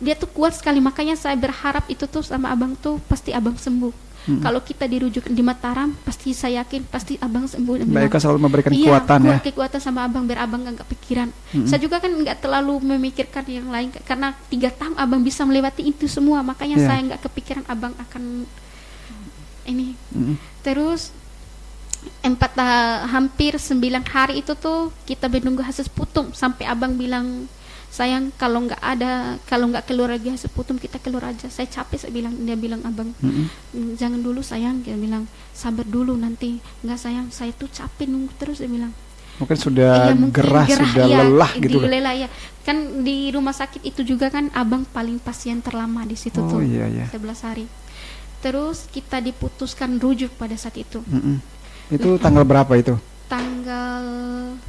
C: Dia tuh kuat sekali, makanya saya berharap itu tuh sama abang tuh pasti abang sembuh. Kalau kita dirujuk di Mataram, pasti saya yakin pasti abang sembuh.
B: Mereka selalu memberikan kekuatan ya.
C: Kekuatan sama abang biar abang nggak kepikiran. Saya juga kan nggak terlalu memikirkan yang lain karena 3 tahun abang bisa melewati itu semua, makanya saya nggak kepikiran abang akan ini. Terus hampir 9 hari itu tuh kita menunggu hasil sputum sampai abang bilang, "Sayang, kalau nggak keluar lagi hasil sputum, kita keluar aja. Saya capek," saya bilang. Dia bilang, "Abang, jangan dulu sayang." Dia bilang, "Sabar dulu nanti." "Nggak sayang, saya tuh capek nunggu terus," dia bilang.
B: Mungkin sudah gerah, sudah lelah gitu.
C: Lelah ya. Kan di rumah sakit itu juga kan abang paling pasien terlama di situ 11 hari. Terus kita diputuskan rujuk pada saat itu.
B: Itu tanggal berapa itu?
C: Tanggal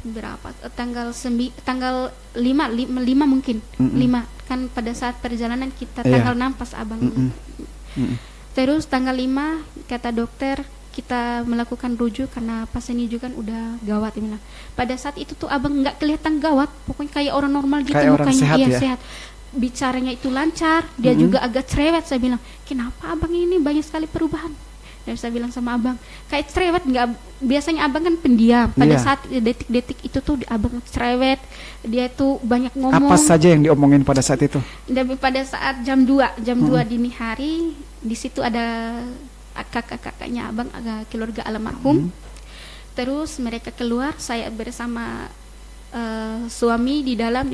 C: berapa? Tanggal 5 mungkin. 5 kan pada saat perjalanan kita tanggal 6 pas abang. Terus tanggal 5 kata dokter kita melakukan rujuk karena pasien ini juga kan udah gawat, dia bilang. Pada saat itu tuh abang nggak kelihatan gawat, pokoknya kayak orang normal gitu,
B: kayak
C: mukanya
B: sehat, ya?
C: Sehat. Bicaranya itu lancar, dia juga agak cerewet. Saya bilang, "Kenapa abang ini banyak sekali perubahan?" Dan saya bilang sama abang, kayak cerewet nggak? Biasanya abang kan pendiam. Pada saat detik-detik itu tuh abang cerewet, dia tuh banyak ngomong.
B: Apa saja yang diomongin pada saat itu?
C: Dan pada saat jam 2 dini hari, di situ ada kakak-kakaknya abang, keluarga almarhum. Terus mereka keluar, saya bersama suami di dalam.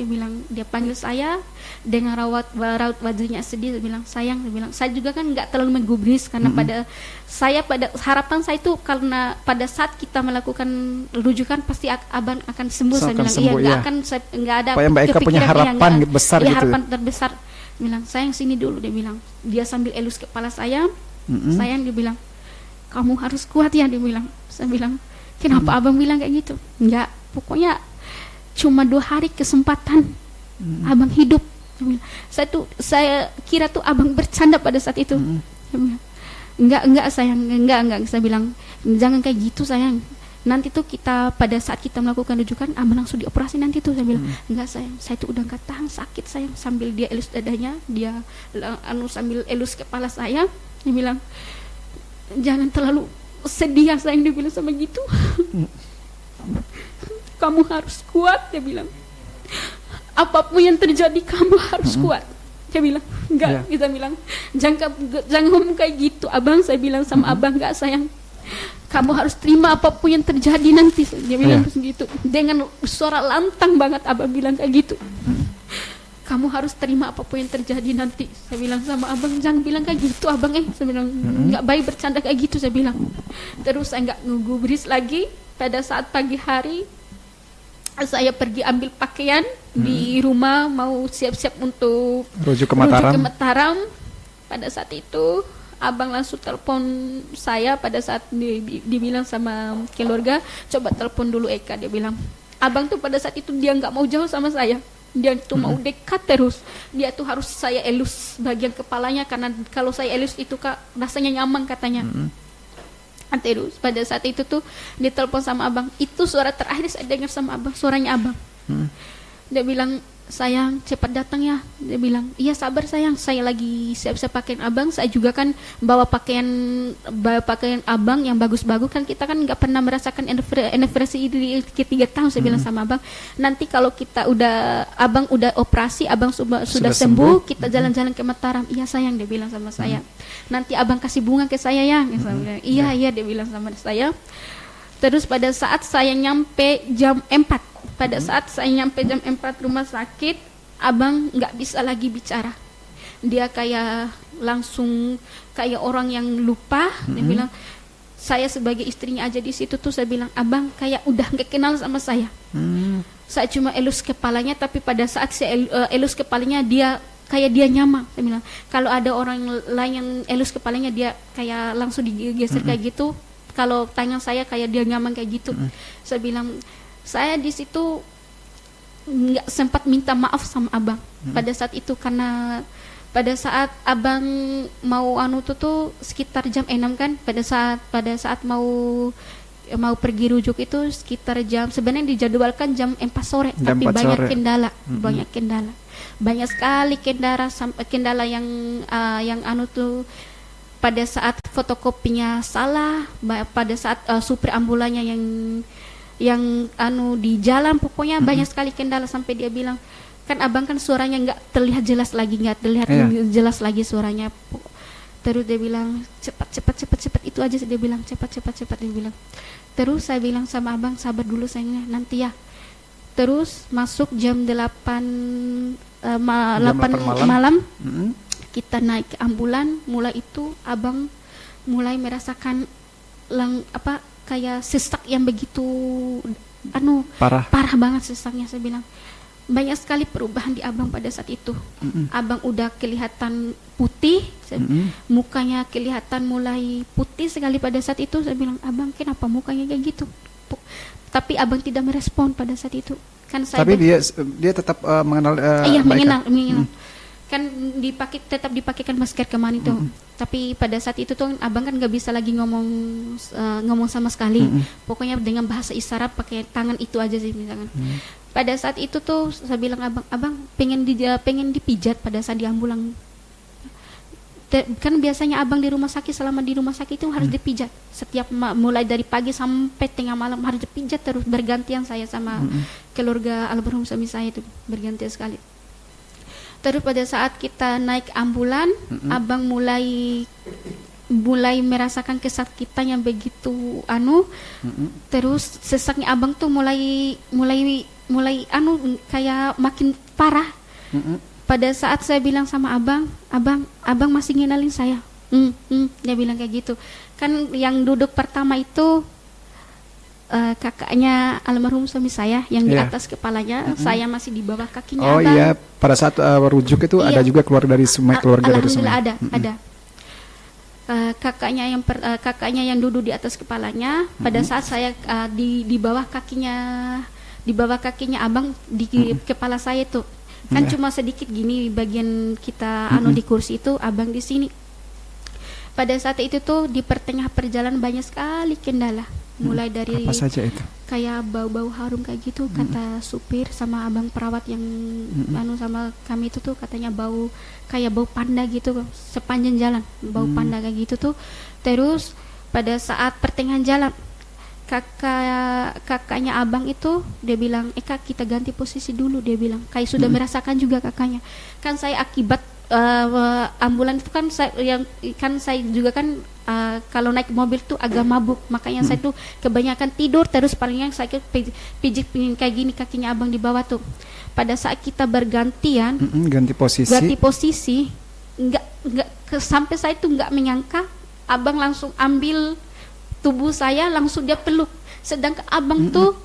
C: Dia panggil saya dengan raut wajahnya sedih. Dia bilang, sayang, saya juga kan nggak terlalu menggubris karena pada harapan saya itu, karena pada saat kita melakukan rujukan pasti abang akan sembuh. Saya bilang nggak ada
B: Mbak Eka punya harapan besar gitu.
C: Harapan terbesar. Bilang, sayang sini dulu. Dia sambil elus kepala saya. Sayang, dia bilang, kamu harus kuat ya. Saya bilang, kenapa abang bilang kayak gitu? Enggak, pokoknya cuma 2 hari kesempatan abang hidup. Saya kira tuh abang bercanda pada saat itu. Enggak sayang, enggak. Saya bilang, jangan kayak gitu sayang. Nanti tuh pada saat kita melakukan rujukan, abang langsung dioperasi nanti tuh. Saya bilang, enggak sayang, saya tuh udah nggak tahan, sakit sayang. Sambil dia elus dadanya, dia sambil elus kepala saya. Dia bilang, jangan terlalu sedih ya sayang. Dia bilang sama gitu. Kamu harus kuat, dia bilang. Apapun yang terjadi kamu harus kuat. Dia bilang, enggak. Kita bilang, jangan ngomong kayak gitu abang. Saya bilang sama abang, enggak sayang, kamu harus terima apapun yang terjadi nanti. Dia bilang begitu dengan suara lantang banget. Abang bilang kayak gitu, kamu harus terima apapun yang terjadi nanti. Saya bilang sama abang, jangan bilang kayak gitu abang. Saya bilang, enggak baik bercanda kayak gitu. Saya bilang. Terus saya enggak ngegubris lagi. Pada saat pagi hari, saya pergi ambil pakaian di rumah, mau siap-siap untuk
B: rujuk ke Mataram.
C: Pada saat itu abang langsung telepon saya. Pada saat dibilang sama keluarga, coba telepon dulu Eka. Dia bilang, abang tuh pada saat itu dia nggak mau jauh sama saya. Dia tuh mau dekat terus. Dia tuh harus saya elus bagian kepalanya, karena kalau saya elus itu rasanya nyaman katanya. Terus pada saat itu tuh ditelepon sama abang. Itu suara terakhir saya dengar sama abang, suaranya abang. Dia bilang, sayang cepat datang ya. Dia bilang, iya sabar sayang, saya lagi siap-siap pakaian abang. Saya juga kan bawa pakaian abang yang bagus-bagus. Kan kita kan nggak pernah merasakan anniversary di 3 tahun. Saya bilang sama abang, nanti kalau abang udah operasi, abang sudah sembuh, kita jalan-jalan ke Mataram. Iya sayang, dia bilang sama saya. Nanti abang kasih bunga ke saya ya. Iya dia bilang sama saya. Terus pada saat saya nyampe jam 4 rumah sakit, abang nggak bisa lagi bicara. Dia kayak langsung kayak orang yang lupa. Dia bilang, saya sebagai istrinya aja di situ tuh, saya bilang, abang kayak udah nggak kenal sama saya. Saya cuma elus kepalanya, tapi pada saat saya elus kepalanya, dia kayak dia nyaman. Saya bilang, kalau ada orang lain yang elus kepalanya, dia kayak langsung digeser kayak gitu. Kalau tangan saya kayak dia nyaman kayak gitu. Saya bilang, saya di situ nggak sempat minta maaf sama abang pada saat itu, karena pada saat abang mau tuh sekitar jam 6 kan. Pada saat mau pergi rujuk itu sekitar sebenarnya dijadwalkan jam 4 sore, tapi banyak kendala. Banyak sekali kendala yang tuh. Pada saat fotokopinya salah, pada saat supir ambulannya yang di jalan, pokoknya banyak sekali kendala. Sampai dia bilang, kan abang kan suaranya nggak terlihat jelas jelas lagi suaranya. Terus dia bilang, cepat itu aja. Dia bilang cepat dia bilang. Terus saya bilang sama abang, sabar dulu sayangnya, nanti ya. Terus masuk jam 8 malam. Kita naik ke ambulan. Mulai itu abang mulai merasakan kayak sesak yang begitu parah banget sesaknya. Saya bilang, banyak sekali perubahan di abang pada saat itu. Abang udah kelihatan putih, mukanya kelihatan mulai putih sekali pada saat itu. Saya bilang, abang kenapa mukanya kayak gitu? Tapi abang tidak merespon pada saat itu. Kan
B: tapi dia tetap mengenal.
C: Iya, mengenal. Kan tetap dipakaikan masker kemarin itu. Tapi pada saat itu tuh abang kan nggak bisa lagi ngomong sama sekali. Pokoknya dengan bahasa isyarat, pakai tangan itu aja sih misalkan. Pada saat itu tuh saya bilang, abang pengen dipijat pada saat di ambulan. Kan biasanya abang di rumah sakit, selama di rumah sakit itu harus dipijat setiap mulai dari pagi sampai tengah malam harus dipijat terus, bergantian saya sama keluarga almarhum suami saya itu bergantian sekali. Terus pada saat kita naik ambulan, abang mulai merasakan kesakitan yang begitu terus sesaknya abang tuh mulai kayak makin parah. Pada saat saya bilang sama abang masih ngenalin saya. Dia bilang kayak gitu. Kan yang duduk pertama itu kakaknya almarhum suami saya yang di atas kepalanya, saya masih di bawah kakinya abang.
B: Oh iya, pada saat rujuk itu ada juga keluarga dari Sungai, keluarga dari Sungai.
C: Alhamdulillah ada. Kakaknya yang duduk di atas kepalanya. Pada saat saya di bawah kakinya abang di kepala saya itu. Kan cuma sedikit gini bagian kita di kursi itu, abang di sini. Pada saat itu tuh di pertengah perjalanan banyak sekali kendala. Mulai dari
B: apa saja itu?
C: Kayak bau-bau harum kayak gitu, kata supir sama abang perawat yang sama kami itu tuh katanya kayak bau panda gitu sepanjang jalan, bau panda kayak gitu tuh. Terus pada saat pertengahan jalan kakaknya abang itu dia bilang, Kak, kita ganti posisi dulu, dia bilang kayak sudah merasakan juga kakaknya. Kan saya akibat ambulan itu kan saya juga kan kalau naik mobil tuh agak mabuk, makanya saya tuh kebanyakan tidur terus, palingnya saya pijit kayak gini kakinya abang di bawah tuh. Pada saat kita bergantian ganti posisi sampai saya tuh nggak menyangka abang langsung ambil tubuh saya, langsung dia peluk, sedangkan abang tuh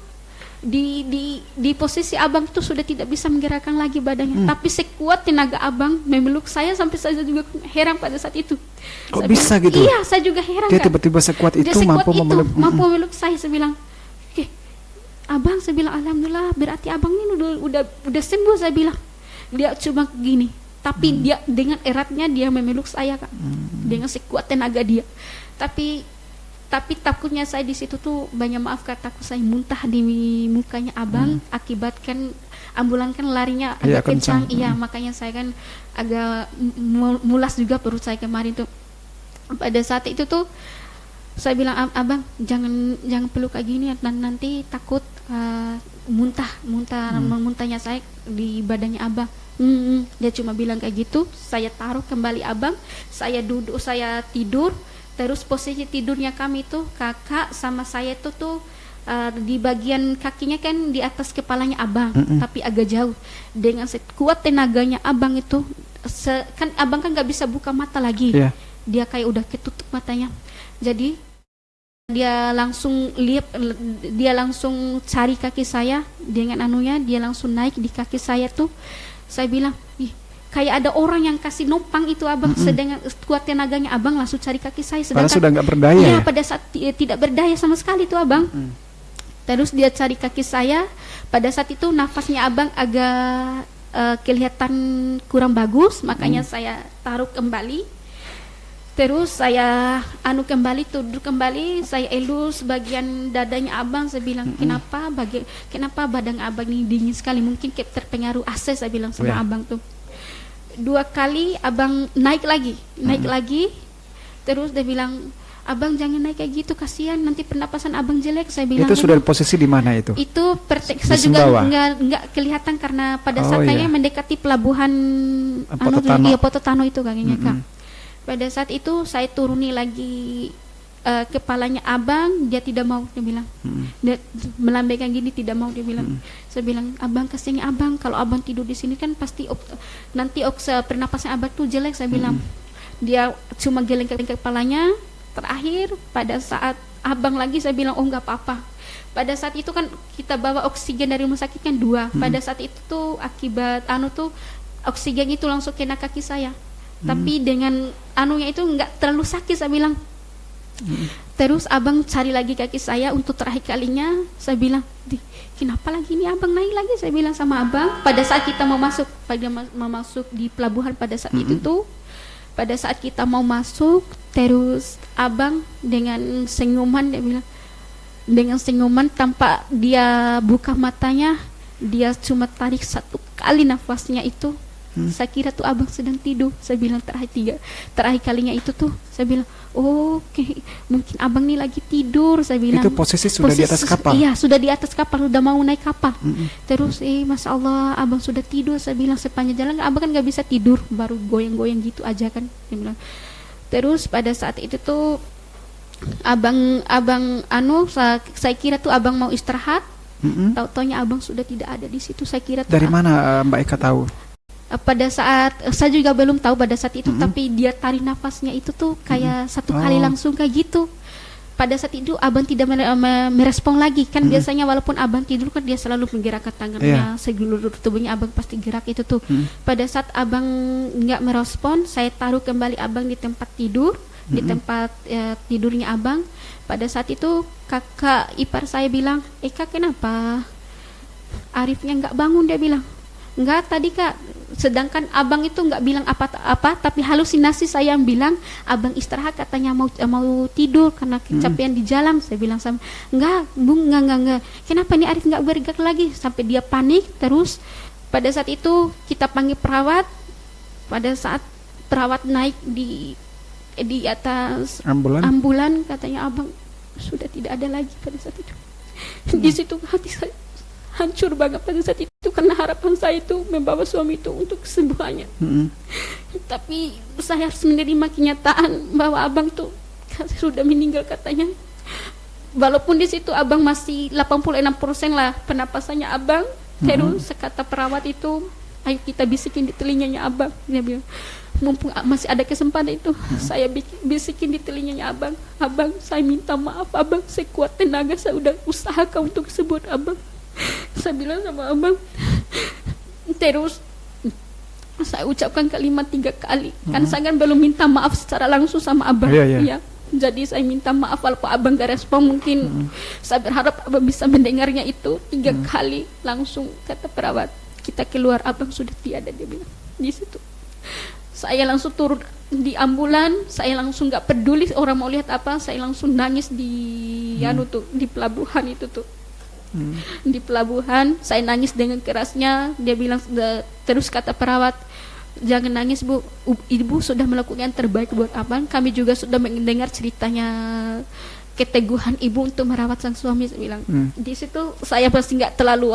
C: di posisi abang tuh sudah tidak bisa menggerakkan lagi badannya, tapi sekuat tenaga abang memeluk saya, sampai saya juga heran pada saat itu.
B: Kok bisa gitu?
C: Iya, saya juga heran.
B: Dia tiba-tiba sekuat itu mampu
C: memeluk saya. Saya bilang, abang, saya bilang alhamdulillah, berarti abang ini udah sembuh. Saya bilang dia cuma gini, tapi dia dengan eratnya dia memeluk saya, Kak, dengan sekuat tenaga dia. Tapi takutnya saya di situ tuh, banyak maaf Kak, takut saya muntah di mukanya abang, akibatkan ambulan kan larinya agak kencang. Iya, makanya saya kan agak mulas juga perut saya kemarin tuh. Pada saat itu tuh saya bilang, abang jangan peluk kayak gini, nanti takut muntahnya saya di badannya abang. Dia cuma bilang kayak gitu. Saya taruh kembali abang, saya duduk, saya tidur. Terus posisi tidurnya kami tuh, kakak sama saya tuh di bagian kakinya kan di atas kepalanya abang, tapi agak jauh. Dengan sekuat tenaganya abang itu, kan abang kan nggak bisa buka mata lagi, dia kayak udah ketutup matanya. Jadi dia langsung cari kaki saya dengan dia langsung naik di kaki saya tuh. Saya bilang, kayak ada orang yang kasih numpang itu abang, sedang kuat tenaganya abang langsung cari kaki saya, sedangkan
B: sudah nggak berdaya.
C: Iya, pada saat tidak berdaya sama sekali itu abang. Terus dia cari kaki saya. Pada saat itu nafasnya abang agak kelihatan kurang bagus, makanya saya taruh kembali. Terus saya duduk kembali, saya elus bagian dadanya abang. Saya bilang, kenapa badan abang ini dingin sekali, mungkin terpengaruh AC, saya bilang sama abang tuh. 2 kali abang naik lagi, terus dia bilang, abang jangan naik kayak gitu, kasihan nanti pernapasan abang jelek. Saya bilang,
B: itu sudah posisi di mana itu?
C: Itu saya juga nggak kelihatan karena pada saat kayaknya mendekati pelabuhan Pototano itu kayaknya Kak. Pada saat itu saya turuni lagi kepalanya abang, dia tidak mau, dia bilang, dia melambaikan gini, tidak mau, dia bilang. Saya bilang, abang kesini abang, kalau abang tidur di sini kan pasti nanti pernapasan abang tuh jelek. Saya bilang, dia cuma geleng-geleng kepalanya. Terakhir pada saat abang lagi, saya bilang, oh nggak apa-apa. Pada saat itu kan kita bawa oksigen dari rumah sakit kan 2. Pada saat itu tuh akibat oksigen itu langsung kena kaki saya. Tapi dengan itu nggak terlalu sakit, saya bilang. Terus abang cari lagi kaki saya untuk terakhir kalinya. Saya bilang, kenapa lagi ini abang naik lagi? Saya bilang sama abang. Pada saat kita mau masuk di pelabuhan pada saat itu tuh, pada saat kita mau masuk, terus abang dengan senyuman, dia bilang, dengan senyuman tanpa dia buka matanya, dia cuma tarik 1 kali nafasnya itu, Saya kira tuh abang sedang tidur. Saya bilang terakhir kalinya itu tuh saya bilang, oh mungkin abang nih lagi tidur. Saya bilang
B: itu posisi sudah di atas kapal.
C: Iya, sudah di atas kapal, sudah mau naik kapal. Terus Masya Allah abang sudah tidur. Saya bilang sepanjang jalan abang kan nggak bisa tidur, baru goyang-goyang gitu aja kan. Saya bilang. Terus pada saat itu tuh saya kira tuh abang mau istirahat. Tahu-taunya abang sudah tidak ada di situ. Saya kira
B: dari mana Mbak Eka tahu?
C: Pada saat saya juga belum tahu pada saat itu, tapi dia tarik nafasnya itu tuh kayak satu kali langsung kayak gitu. Pada saat itu abang tidak merespon lagi kan. Biasanya walaupun abang tidur kan dia selalu menggerakkan tangannya, seluruh tubuhnya abang pasti gerak itu tuh. Pada saat abang nggak merespon, saya taruh kembali abang di tempat tidur, di tempat tidurnya abang. Pada saat itu kakak ipar saya bilang, Kak kenapa Arifnya nggak bangun? Dia bilang, enggak tadi Kak. Sedangkan abang itu nggak bilang apa-apa, tapi halusinasi saya yang bilang abang istirahat, katanya mau tidur karena kecapean di jalan. Saya bilang sama, enggak Bung, enggak. Kenapa nih Arif nggak bergerak lagi? Sampai dia panik. Terus pada saat itu kita panggil perawat. Pada saat perawat naik di atas ambulan, katanya abang sudah tidak ada lagi pada saat itu. Di situ hati saya hancur banget pada saat itu, karena harapan saya itu membawa suami itu untuk kesembuhannya. Tapi saya harus menerima kenyataan bahwa abang tuh sudah meninggal katanya. Walaupun di situ abang masih 86% lah penapasannya abang. Terus kata perawat itu, ayo kita bisikin di telinganya abang. Dia bilang, mumpung masih ada kesempatan itu, saya bisikin di telinganya abang. Abang, saya minta maaf abang, sekuat tenaga saya udah usahakan untuk sebut abang. Saya bilang sama abang. Terus saya ucapkan kalimat 3 kali. Kan saya kan belum minta maaf secara langsung sama abang. Ya. Jadi saya minta maaf walaupun abang gak respon. Mungkin saya berharap abang bisa mendengarnya itu 3 kali. Langsung kata perawat, kita keluar, abang sudah tiada, dia bilang. Di situ saya langsung turun di ambulan. Saya langsung gak peduli orang mau lihat apa. Saya langsung nangis di di pelabuhan itu tuh. Di pelabuhan saya nangis dengan kerasnya. Dia bilang, terus kata perawat, jangan nangis Bu, ibu sudah melakukan yang terbaik buat abang. Kami juga sudah mendengar ceritanya keteguhan ibu untuk merawat sang suami. Saya bilang di situ saya pasti nggak terlalu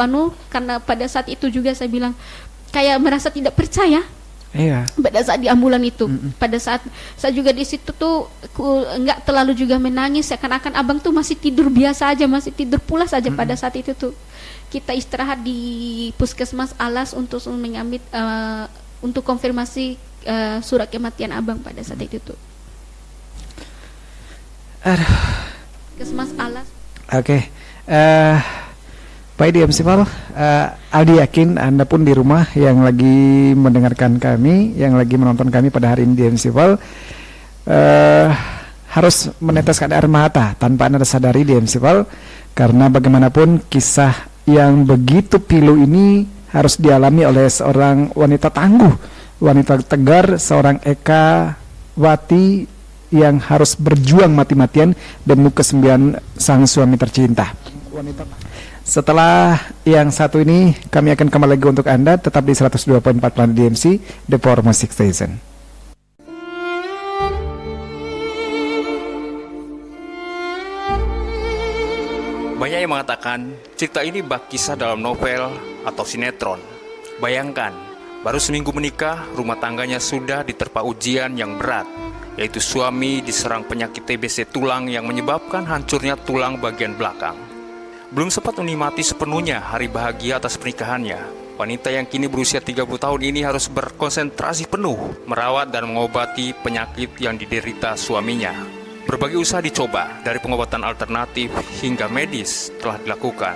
C: karena pada saat itu juga saya bilang kayak merasa tidak percaya. Pada saat di ambulan itu, pada saat saya juga di situ tuh nggak terlalu juga menangis, seakan-akan abang tuh masih tidur biasa aja, masih tidur pulas aja. Pada saat itu tuh kita istirahat di puskesmas Alas untuk mengambil untuk konfirmasi surat kematian abang pada saat itu tuh. Puskesmas Alas.
B: Oke. Baik di MC-Pal, Aldi yakin Anda pun di rumah yang lagi mendengarkan kami, yang lagi menonton kami pada hari ini di MC-Pal, harus meneteskan air mata tanpa Anda sadari di MC-Pal, karena bagaimanapun kisah yang begitu pilu ini harus dialami oleh seorang wanita tangguh, wanita tegar, seorang Eka Wati yang harus berjuang mati-matian demi kesembuhan sang suami tercinta. Setelah yang satu ini, kami akan kembali lagi untuk Anda, tetap di 102.4 Planet DMC, The Power Music Station.
D: Banyak yang mengatakan cerita ini bak kisah dalam novel atau sinetron. Bayangkan, baru seminggu menikah, rumah tangganya sudah diterpa ujian yang berat, yaitu suami diserang penyakit TBC tulang yang menyebabkan hancurnya tulang bagian belakang. Belum sempat menikmati sepenuhnya hari bahagia atas pernikahannya, wanita yang kini berusia 30 tahun ini harus berkonsentrasi penuh merawat dan mengobati penyakit yang diderita suaminya. Berbagai usaha dicoba, dari pengobatan alternatif hingga medis telah dilakukan.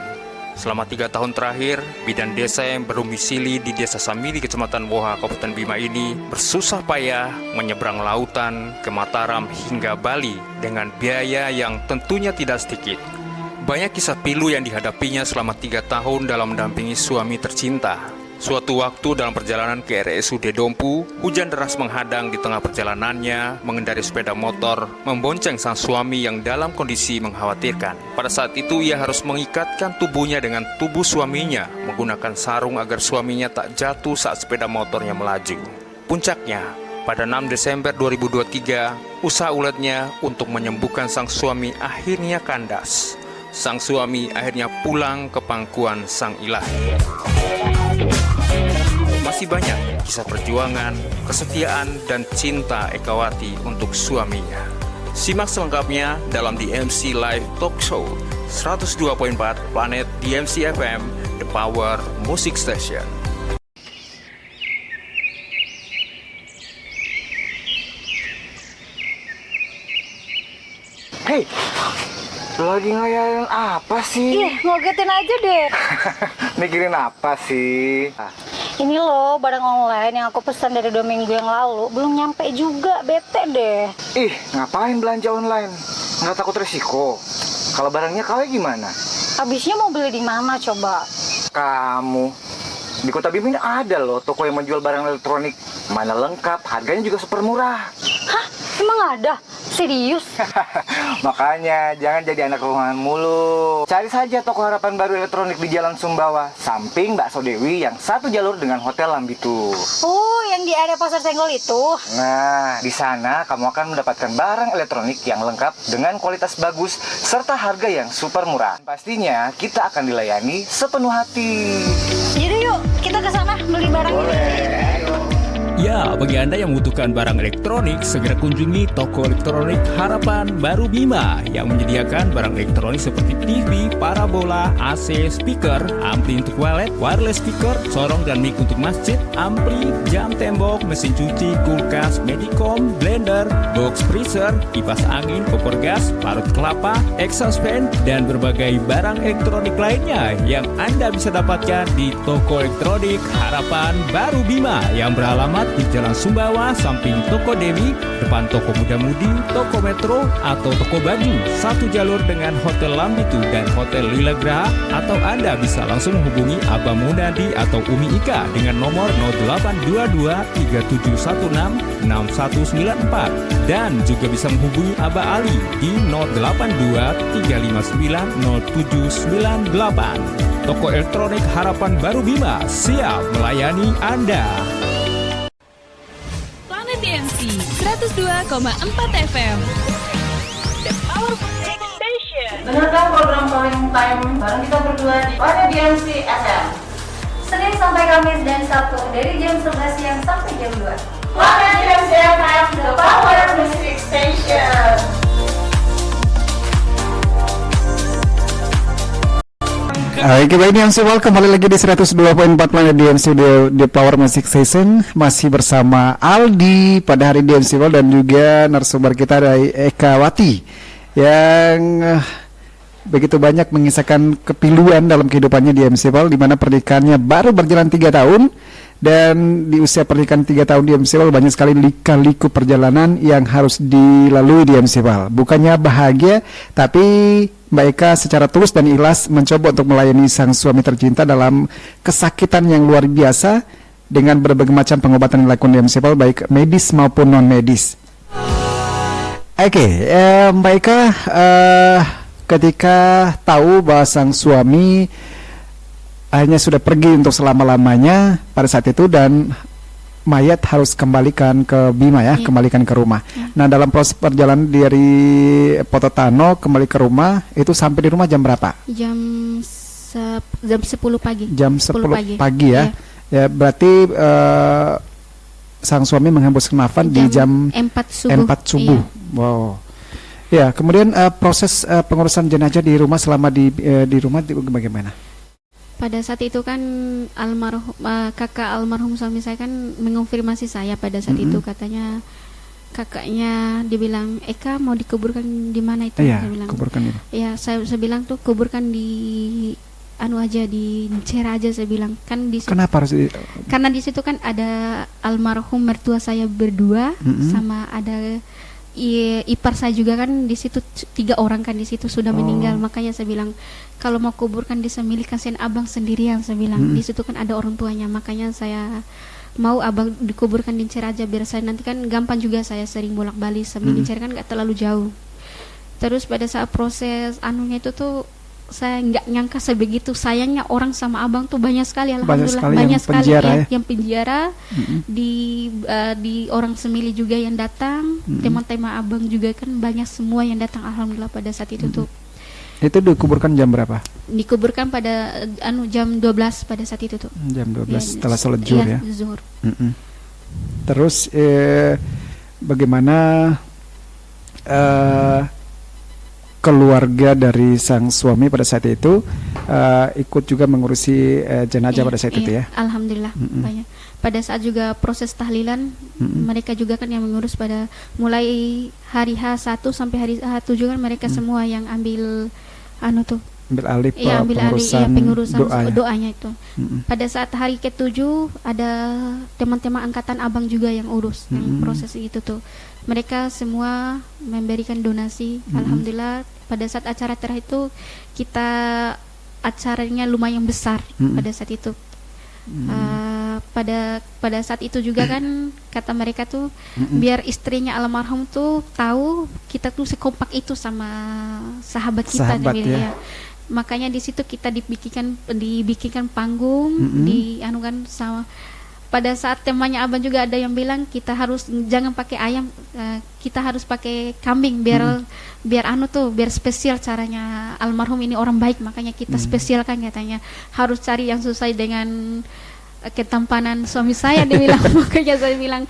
D: Selama 3 tahun terakhir, bidan desa yang berdomisili di Desa Samili, Kecamatan Woha, Kabupaten Bima ini bersusah payah menyeberang lautan ke Mataram hingga Bali dengan biaya yang tentunya tidak sedikit. Banyak kisah pilu yang dihadapinya selama 3 tahun dalam mendampingi suami tercinta. Suatu waktu dalam perjalanan ke RSUD Dompu, hujan deras menghadang di tengah perjalanannya mengendari sepeda motor, membonceng sang suami yang dalam kondisi mengkhawatirkan. Pada saat itu ia harus mengikatkan tubuhnya dengan tubuh suaminya, menggunakan sarung agar suaminya tak jatuh saat sepeda motornya melaju. Puncaknya, pada 6 Desember 2023, usaha uletnya untuk menyembuhkan sang suami akhirnya kandas. Sang suami akhirnya pulang ke pangkuan Sang Ilahi. Masih banyak kisah perjuangan, kesetiaan, dan cinta Ekawati untuk suaminya. Simak selengkapnya dalam DMC Live Talk Show 102.4 Planet DMC FM, The Power Music Station.
E: Hei, lagi ngelayain apa sih?
F: Ih, ngogetin aja deh.
E: Mikirin apa sih?
F: Ini loh, barang online yang aku pesan dari 2 minggu yang lalu belum nyampe juga, bete deh.
E: Ih, ngapain belanja online? Nggak takut resiko? Kalau barangnya KW gimana?
F: Habisnya mau beli di mana coba?
E: Kamu, di Kota Bima ini ada loh toko yang menjual barang elektronik. Mana lengkap, harganya juga super murah.
F: Hah? Emang ada? Serius?
E: Makanya jangan jadi anak rumahan mulu. Cari saja toko harapan baru elektronik di Jalan Sumbawa, samping Bakso Dewi yang satu jalur dengan Hotel Lambitu.
F: Oh, yang di area Pasar Senggol itu?
E: Nah, di sana kamu akan mendapatkan barang elektronik yang lengkap dengan kualitas bagus serta harga yang super murah. Pastinya kita akan dilayani sepenuh hati.
F: Yaudah yuk, kita ke sana beli barang.
E: Boleh.
D: Ya, bagi Anda yang membutuhkan barang elektronik, segera kunjungi toko elektronik Harapan Baru Bima yang menyediakan barang elektronik seperti TV, parabola, AC, speaker, ampli untuk wallet, wireless speaker, sorong dan mic untuk masjid, ampli, jam tembok, mesin cuci, kulkas, medicom, blender, box freezer, kipas angin, kompor gas, parut kelapa, exhaust fan, dan berbagai barang elektronik lainnya yang Anda bisa dapatkan di toko elektronik Harapan Baru Bima yang beralamat di Jalan Sumbawa, samping Toko Dewi, depan Toko Muda Mudi, Toko Metro, atau Toko Baju, satu jalur dengan Hotel Lambitu dan Hotel Lila Graha, atau Anda bisa langsung menghubungi Abah Munadi atau Umi Ika dengan nomor 0822 3716 6194 dan juga bisa menghubungi Abah Ali di 082 359 0798. Toko elektronik Harapan Baru Bima siap melayani Anda.
A: DMC 102,4 FM, The Power Music Station.
G: Dengarkan program Calling Time bareng kita berdua di Planet DMC FM.
F: Senin sampai Kamis dan Sabtu dari jam 11 siang sampai jam 2.
G: Planet DMC FM, The Power Music Station.
B: Oke, baik DMC World kembali lagi di 102.4 Planet DMC The Power Music Station. Masih bersama Aldi pada hari DMC World dan juga narasumber kita dari Ekawati yang begitu banyak mengisahkan kepiluan dalam kehidupannya di DMC World, di mana pernikahannya baru berjalan 3 tahun. Dan di usia pernikahan 3 tahun di MC World banyak sekali lika-liku perjalanan yang harus dilalui di MC World. Bukannya bahagia, tapi Mbak Eka secara tulus dan ikhlas mencoba untuk melayani sang suami tercinta dalam kesakitan yang luar biasa dengan berbagai macam pengobatan yang dilakukan di MC World, baik medis maupun non-medis. Oke, Mbak Eka ketika tahu bahwa sang suami akhirnya sudah pergi untuk selama-lamanya pada saat itu dan mayat harus kembalikan ke Bima ya, kembalikan ke rumah. Nah, dalam proses perjalanan dari Pototano kembali ke rumah itu sampai di rumah jam berapa?
C: Jam 10 pagi.
B: Jam 10 pagi ya. Ya, berarti sang suami menghembus nafas di jam 4 subuh. Iya. Wow. Ya, kemudian proses pengurusan jenazah di rumah selama di rumah bagaimana?
C: Pada saat itu kan kakak almarhum suami saya kan mengonfirmasi saya pada saat itu, katanya kakaknya dibilang, Eka mau dikuburkan di mana itu?
B: Iya,
C: saya bilang,
B: kuburkan itu.
C: Ya, saya bilang tuh kuburkan di aja di Cera aja, saya bilang kan di situ.
B: Kenapa harus
C: karena di situ kan ada almarhum mertua saya berdua sama ada ipar saya juga kan di situ 3 orang kan di situ sudah meninggal, makanya saya bilang kalau mau kuburkan di Semili kasihan abang sendirian, saya bilang di situ kan ada orang tuanya, makanya saya mau abang dikuburkan di Incera aja biar saya nanti kan gampang juga, saya sering bolak-balik Semili Incera kan nggak terlalu jauh. Terus pada saat proses anunya itu tuh saya nggak nyangka sebegitu sayangnya orang sama abang tuh banyak sekali, alhamdulillah banyak sekali yang penjara di orang Semili juga yang datang, teman-teman abang juga kan banyak semua yang datang, alhamdulillah pada saat itu tuh.
B: Itu dikuburkan jam berapa?
C: Dikuburkan pada jam 12 pada saat itu tuh. Jam
B: 12 setelah sholat zuhur ya.
C: Zuhur.
B: Terus bagaimana keluarga dari sang suami pada saat itu ikut juga mengurusi jenazah pada saat itu ya?
C: Alhamdulillah banyak. Pada saat juga proses tahlilan mereka juga kan yang mengurus pada mulai hari H1 sampai hari H7 kan mereka semua yang ambil
B: ambil alih
C: pengurusan doanya itu. Pada saat hari ke-7 ada teman-teman angkatan abang juga yang urus yang proses itu tuh. Mereka semua memberikan donasi. Alhamdulillah pada saat acara terakhir itu kita acaranya lumayan besar pada saat itu. Pada saat itu juga kan kata mereka tuh biar istrinya almarhum tuh tahu kita tuh sekompak itu sama sahabat kita ya. Makanya di situ kita dibikinkan panggung dianukan sama. Pada saat temannya abang juga ada yang bilang kita harus jangan pakai ayam, kita harus pakai kambing biar biar spesial caranya almarhum ini orang baik, makanya kita spesialkan katanya harus cari yang sesuai dengan ketampanan suami saya dibilang. Makanya saya bilang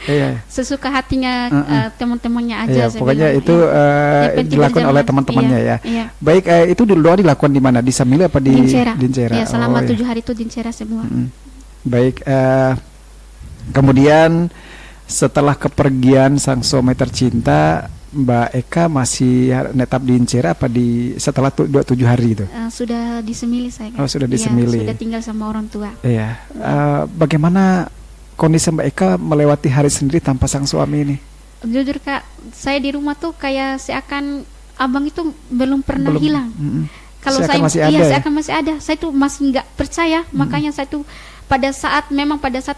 C: sesuka hatinya teman-temannya aja. Saya
B: pokoknya bilang, itu dilakukan oleh teman-temannya ya. Baik, itu doa dilakukan di mana? Di Semili apa di Incera?
C: Ya, selama 7 hari itu di Incera semua.
B: Baik. Kemudian setelah kepergian sang suami tercinta, Mbak Eka masih netap di Incera apa setelah 27 hari itu?
C: Sudah di Semili saya.
B: Oh, sudah di Semili.
C: Sudah tinggal sama orang tua.
B: Iya. Bagaimana kondisi Mbak Eka melewati hari sendiri tanpa sang suami ini?
C: Jujur Kak, saya di rumah tuh kayak seakan abang itu belum pernah hilang. Kalau saya seakan masih ada. Saya tuh masih nggak percaya, makanya saya tuh pada saat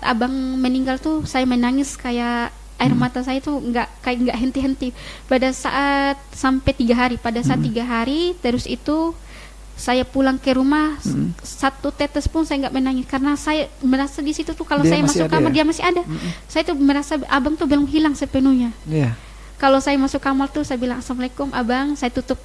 C: abang meninggal tuh saya menangis kayak air mata saya tuh nggak henti-henti. Pada saat sampai 3 hari, pada saat 3 hari terus itu saya pulang ke rumah, satu tetes pun saya nggak menangis karena saya merasa di situ tuh kalau saya masuk kamar dia masih ada. Saya tuh merasa abang tuh belum hilang sepenuhnya. Kalau saya masuk kamar tuh saya bilang assalamualaikum abang, saya tutup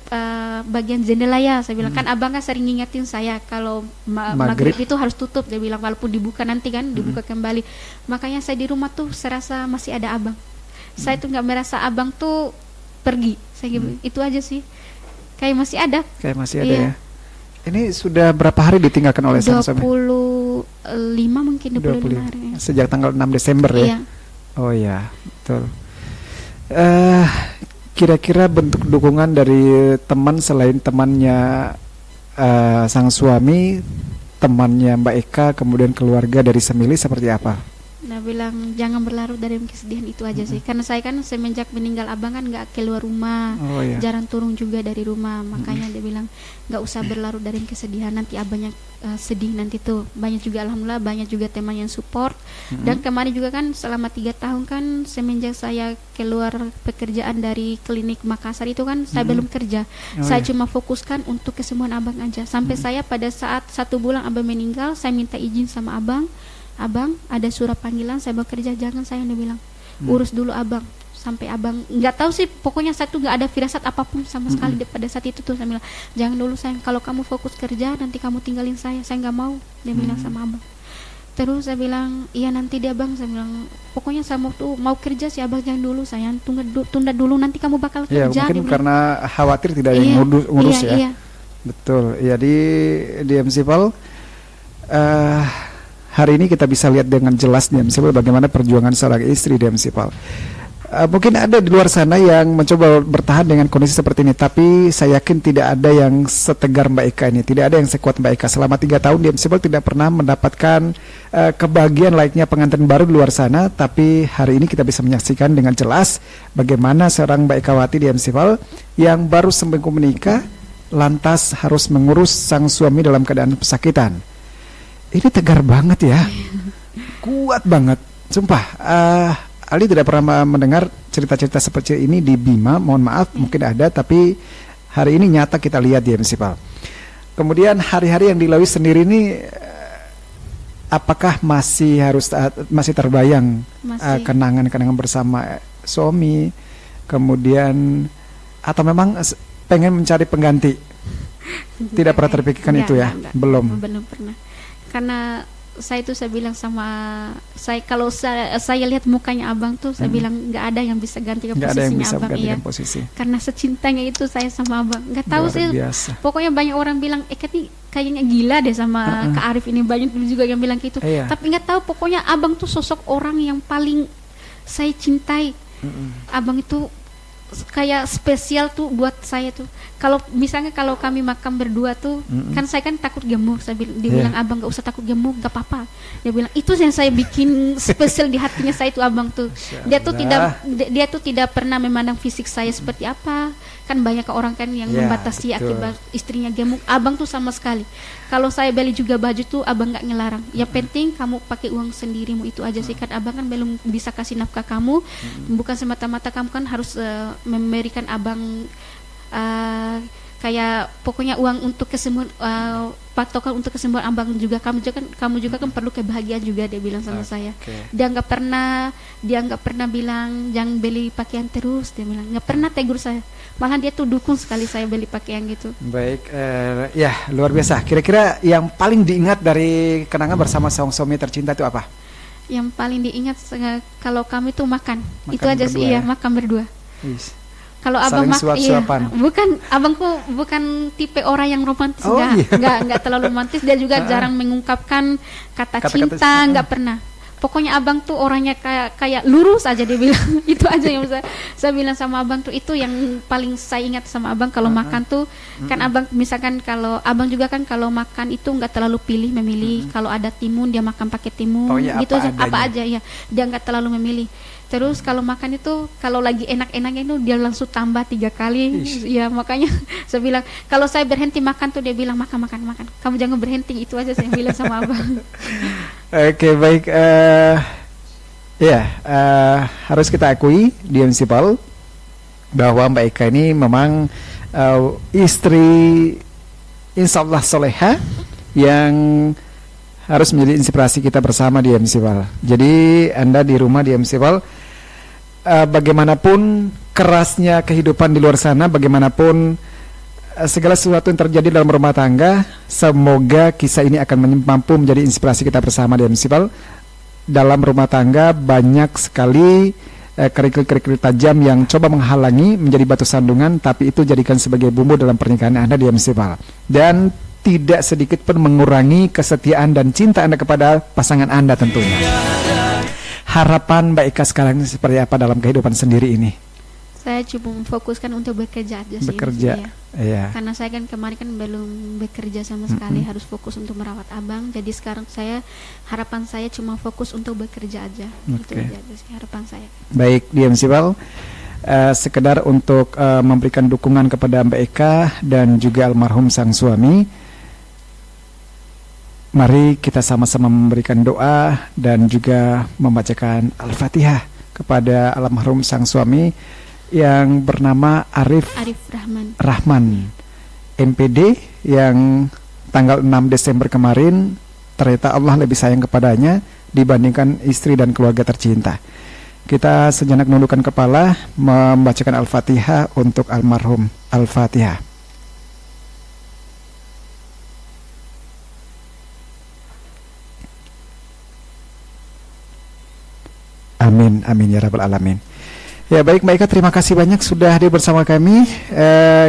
C: bagian jendela ya, saya bilang kan abang kan sering ngingetin saya kalau maghrib itu harus tutup, dia bilang walaupun dibuka nanti kan dibuka kembali. Makanya saya di rumah tuh serasa masih ada abang. Saya tuh nggak merasa abang tuh pergi, saya itu aja sih, kayak masih ada ya.
B: Ini sudah berapa hari ditinggalkan oleh sang suami?
C: 25 mungkin 25 hari ya.
B: Sejak tanggal 6 Desember ya? Oh ya, betul. Kira-kira bentuk dukungan dari teman selain temannya sang suami, temannya Mbak Eka, kemudian keluarga dari Semili seperti apa?
C: Nah bilang jangan berlarut dalam kesedihan itu aja sih, karena saya kan semenjak meninggal abang kan nggak keluar rumah, jarang turun juga dari rumah, makanya dia bilang nggak usah berlarut dalam kesedihan, nanti abangnya sedih nanti tuh. Banyak juga alhamdulillah banyak juga teman yang support. Dan kemarin juga kan selama 3 tahun kan semenjak saya keluar pekerjaan dari klinik Makassar itu kan saya belum kerja, saya cuma fokuskan untuk kesembuhan abang aja. Sampai saya pada saat 1 bulan abang meninggal, saya minta izin sama abang, ada surat panggilan saya bekerja, jangan saya, dia bilang urus dulu abang. Sampai abang nggak tahu sih, pokoknya saya tuh nggak ada firasat apapun sama sekali pada saat itu tuh. Saya bilang jangan dulu sayang, kalau kamu fokus kerja nanti kamu tinggalin saya nggak mau, dia bilang sama abang. Terus saya bilang iya nanti dia bang, saya bilang pokoknya saya mau kerja sih abang, jangan dulu sayang, tunda dulu nanti kamu bakal kerja.
B: Ya mungkin karena khawatir tidak ada yang ngurus ya. Iya. Betul. Ya di MC Pal hari ini kita bisa lihat dengan jelas di MC Pal bagaimana perjuangan seorang istri di MC Pal. Mungkin ada di luar sana yang mencoba bertahan dengan kondisi seperti ini, tapi saya yakin tidak ada yang setegar Mbak Eka ini, tidak ada yang sekuat Mbak Eka. Selama 3 tahun di MCPAL tidak pernah mendapatkan kebahagiaan layaknya pengantin baru di luar sana, tapi hari ini kita bisa menyaksikan dengan jelas bagaimana seorang Mbak Eka Wati di MCPAL yang baru seminggu menikah, lantas harus mengurus sang suami dalam keadaan pesakitan. Ini tegar banget ya, kuat banget, sumpah. Ali tidak pernah mendengar cerita-cerita seperti ini di Bima, mohon maaf, mungkin ada, tapi hari ini nyata kita lihat di MCPAL. Kemudian hari-hari yang dilalui sendiri ini, apakah masih terbayang kenangan-kenangan bersama suami, kemudian atau memang pengen mencari pengganti? Tidak pernah terpikirkan itu ya? Belum
C: pernah. Karena saya bilang sama saya, kalau saya lihat mukanya abang tuh, saya bilang nggak ada yang bisa gantikan posisinya abang, iya. Karena secintanya itu saya sama abang. Nggak tahu sih. Pokoknya banyak orang bilang, nih kayaknya gila deh sama Kak Arif ini, banyak juga yang bilang gitu. Tapi nggak tahu, pokoknya abang tuh sosok orang yang paling saya cintai. Abang itu kayak spesial tuh buat saya tuh. Kalau misalnya kalau kami makan berdua tuh, kan saya kan takut gemuk. Dia bilang, abang nggak usah takut gemuk, nggak apa-apa. Dia bilang itu yang saya bikin spesial di hatinya saya tuh abang tuh. Dia tuh tidak pernah memandang fisik saya seperti apa. Kan banyak orang kan yang membatasi akibat istrinya gemuk. Abang tuh sama sekali. Kalau saya beli juga baju tuh abang nggak ngelarang. Yang penting kamu pakai uang sendirimu, itu aja sih. Kan abang kan belum bisa kasih nafkah kamu. Bukan semata-mata kamu kan harus memberikan abang kayak pokoknya uang untuk kesembuhan, patokan untuk kesembuhan abang juga. Kamu juga kan perlu kebahagiaan juga, dia bilang sama saya. Dia nggak pernah bilang jangan beli pakaian terus, dia bilang nggak pernah tegur saya, malah dia tuh dukung sekali saya beli pakaian gitu.
B: Baik, ya luar biasa. Kira-kira yang paling diingat dari kenangan bersama suami tercinta itu apa?
C: Yang paling diingat kalau kami tuh makan itu aja sih, ya makan berdua. Kalau abang bukan, abangku bukan tipe orang yang romantis, enggak terlalu romantis. Dia juga jarang mengungkapkan kata cinta, enggak pernah. Pokoknya abang tuh orangnya kayak lurus aja, dia bilang. Itu aja yang saya bilang sama abang tuh, itu yang paling saya ingat sama abang. Kalau makan tuh kan abang, misalkan kalau abang juga kan kalau makan itu enggak terlalu memilih. Kalau ada timun dia makan pakai timun, gitu aja, apa aja ya. Dia enggak terlalu memilih. Terus kalau makan itu, kalau lagi enak-enaknya itu dia langsung tambah 3 kali. Ya makanya saya bilang, kalau saya berhenti makan tuh dia bilang makan. Kamu jangan berhenti, itu aja saya bilang sama abang.
B: Oke, baik. Harus kita akui di MCPAL bahwa Mbak Eka ini memang istri insyaallah soleha yang harus menjadi inspirasi kita bersama di MCPAL. Jadi Anda di rumah di MCPAL, bagaimanapun kerasnya kehidupan di luar sana, bagaimanapun segala sesuatu yang terjadi dalam rumah tangga, semoga kisah ini akan mampu menjadi inspirasi kita bersama di MCPAL. Dalam rumah tangga banyak sekali kerikil-kerikil tajam yang coba menghalangi, menjadi batu sandungan, tapi itu jadikan sebagai bumbu dalam pernikahan Anda di MCPAL. Dan tidak sedikit pun mengurangi kesetiaan dan cinta Anda kepada pasangan Anda tentunya. Harapan Mbak Eka sekarang ini seperti apa dalam kehidupan sendiri ini?
C: Saya cuma memfokuskan untuk bekerja aja sih.
B: Bekerja, iya.
C: Karena saya kan kemarin kan belum bekerja sama sekali, harus fokus untuk merawat abang. Jadi sekarang harapan saya cuma fokus untuk bekerja aja. Itu aja sih harapan saya. Baik,
B: di MCPAL sekedar untuk memberikan dukungan kepada Mbak Eka dan juga almarhum sang suami. Mari kita sama-sama memberikan doa dan juga membacakan Al-Fatihah kepada almarhum sang suami yang bernama Arif Rahman MPD, yang tanggal 6 Desember kemarin ternyata Allah lebih sayang kepadanya dibandingkan istri dan keluarga tercinta. Kita sejenak menundukkan kepala membacakan Al-Fatihah untuk almarhum. Al-Fatihah. Amin, amin ya rabbal alamin. Ya baik Mbak Eka, terima kasih banyak sudah hadir bersama kami.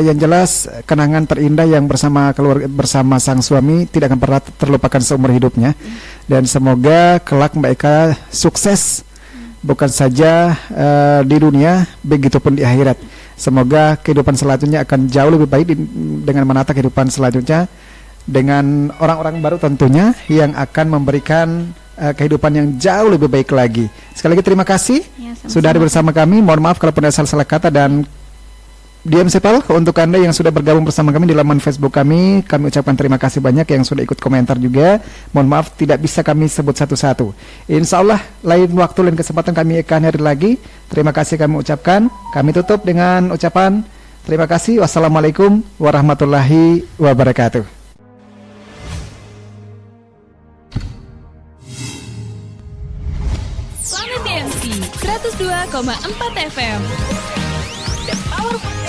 B: Yang jelas kenangan terindah yang bersama sang suami tidak akan pernah terlupakan seumur hidupnya. Dan semoga kelak Mbak Eka sukses bukan saja di dunia, begitupun di akhirat. Semoga kehidupan selanjutnya akan jauh lebih baik dengan menata kehidupan selanjutnya dengan orang-orang baru tentunya yang akan memberikan kehidupan yang jauh lebih baik lagi. Sekali lagi terima kasih sudah hadir bersama kami. Mohon maaf kalau pernah salah kata, dan Diam Sipal, untuk Anda yang sudah bergabung bersama kami di laman Facebook kami ucapkan terima kasih banyak yang sudah ikut komentar juga. Mohon maaf tidak bisa kami sebut satu-satu. Insya Allah lain waktu, lain kesempatan kami akan hadir lagi. Terima kasih kami ucapkan. Kami tutup dengan ucapan terima kasih. Wassalamualaikum warahmatullahi wabarakatuh.
A: Planet DMC 102,4 FM. The Power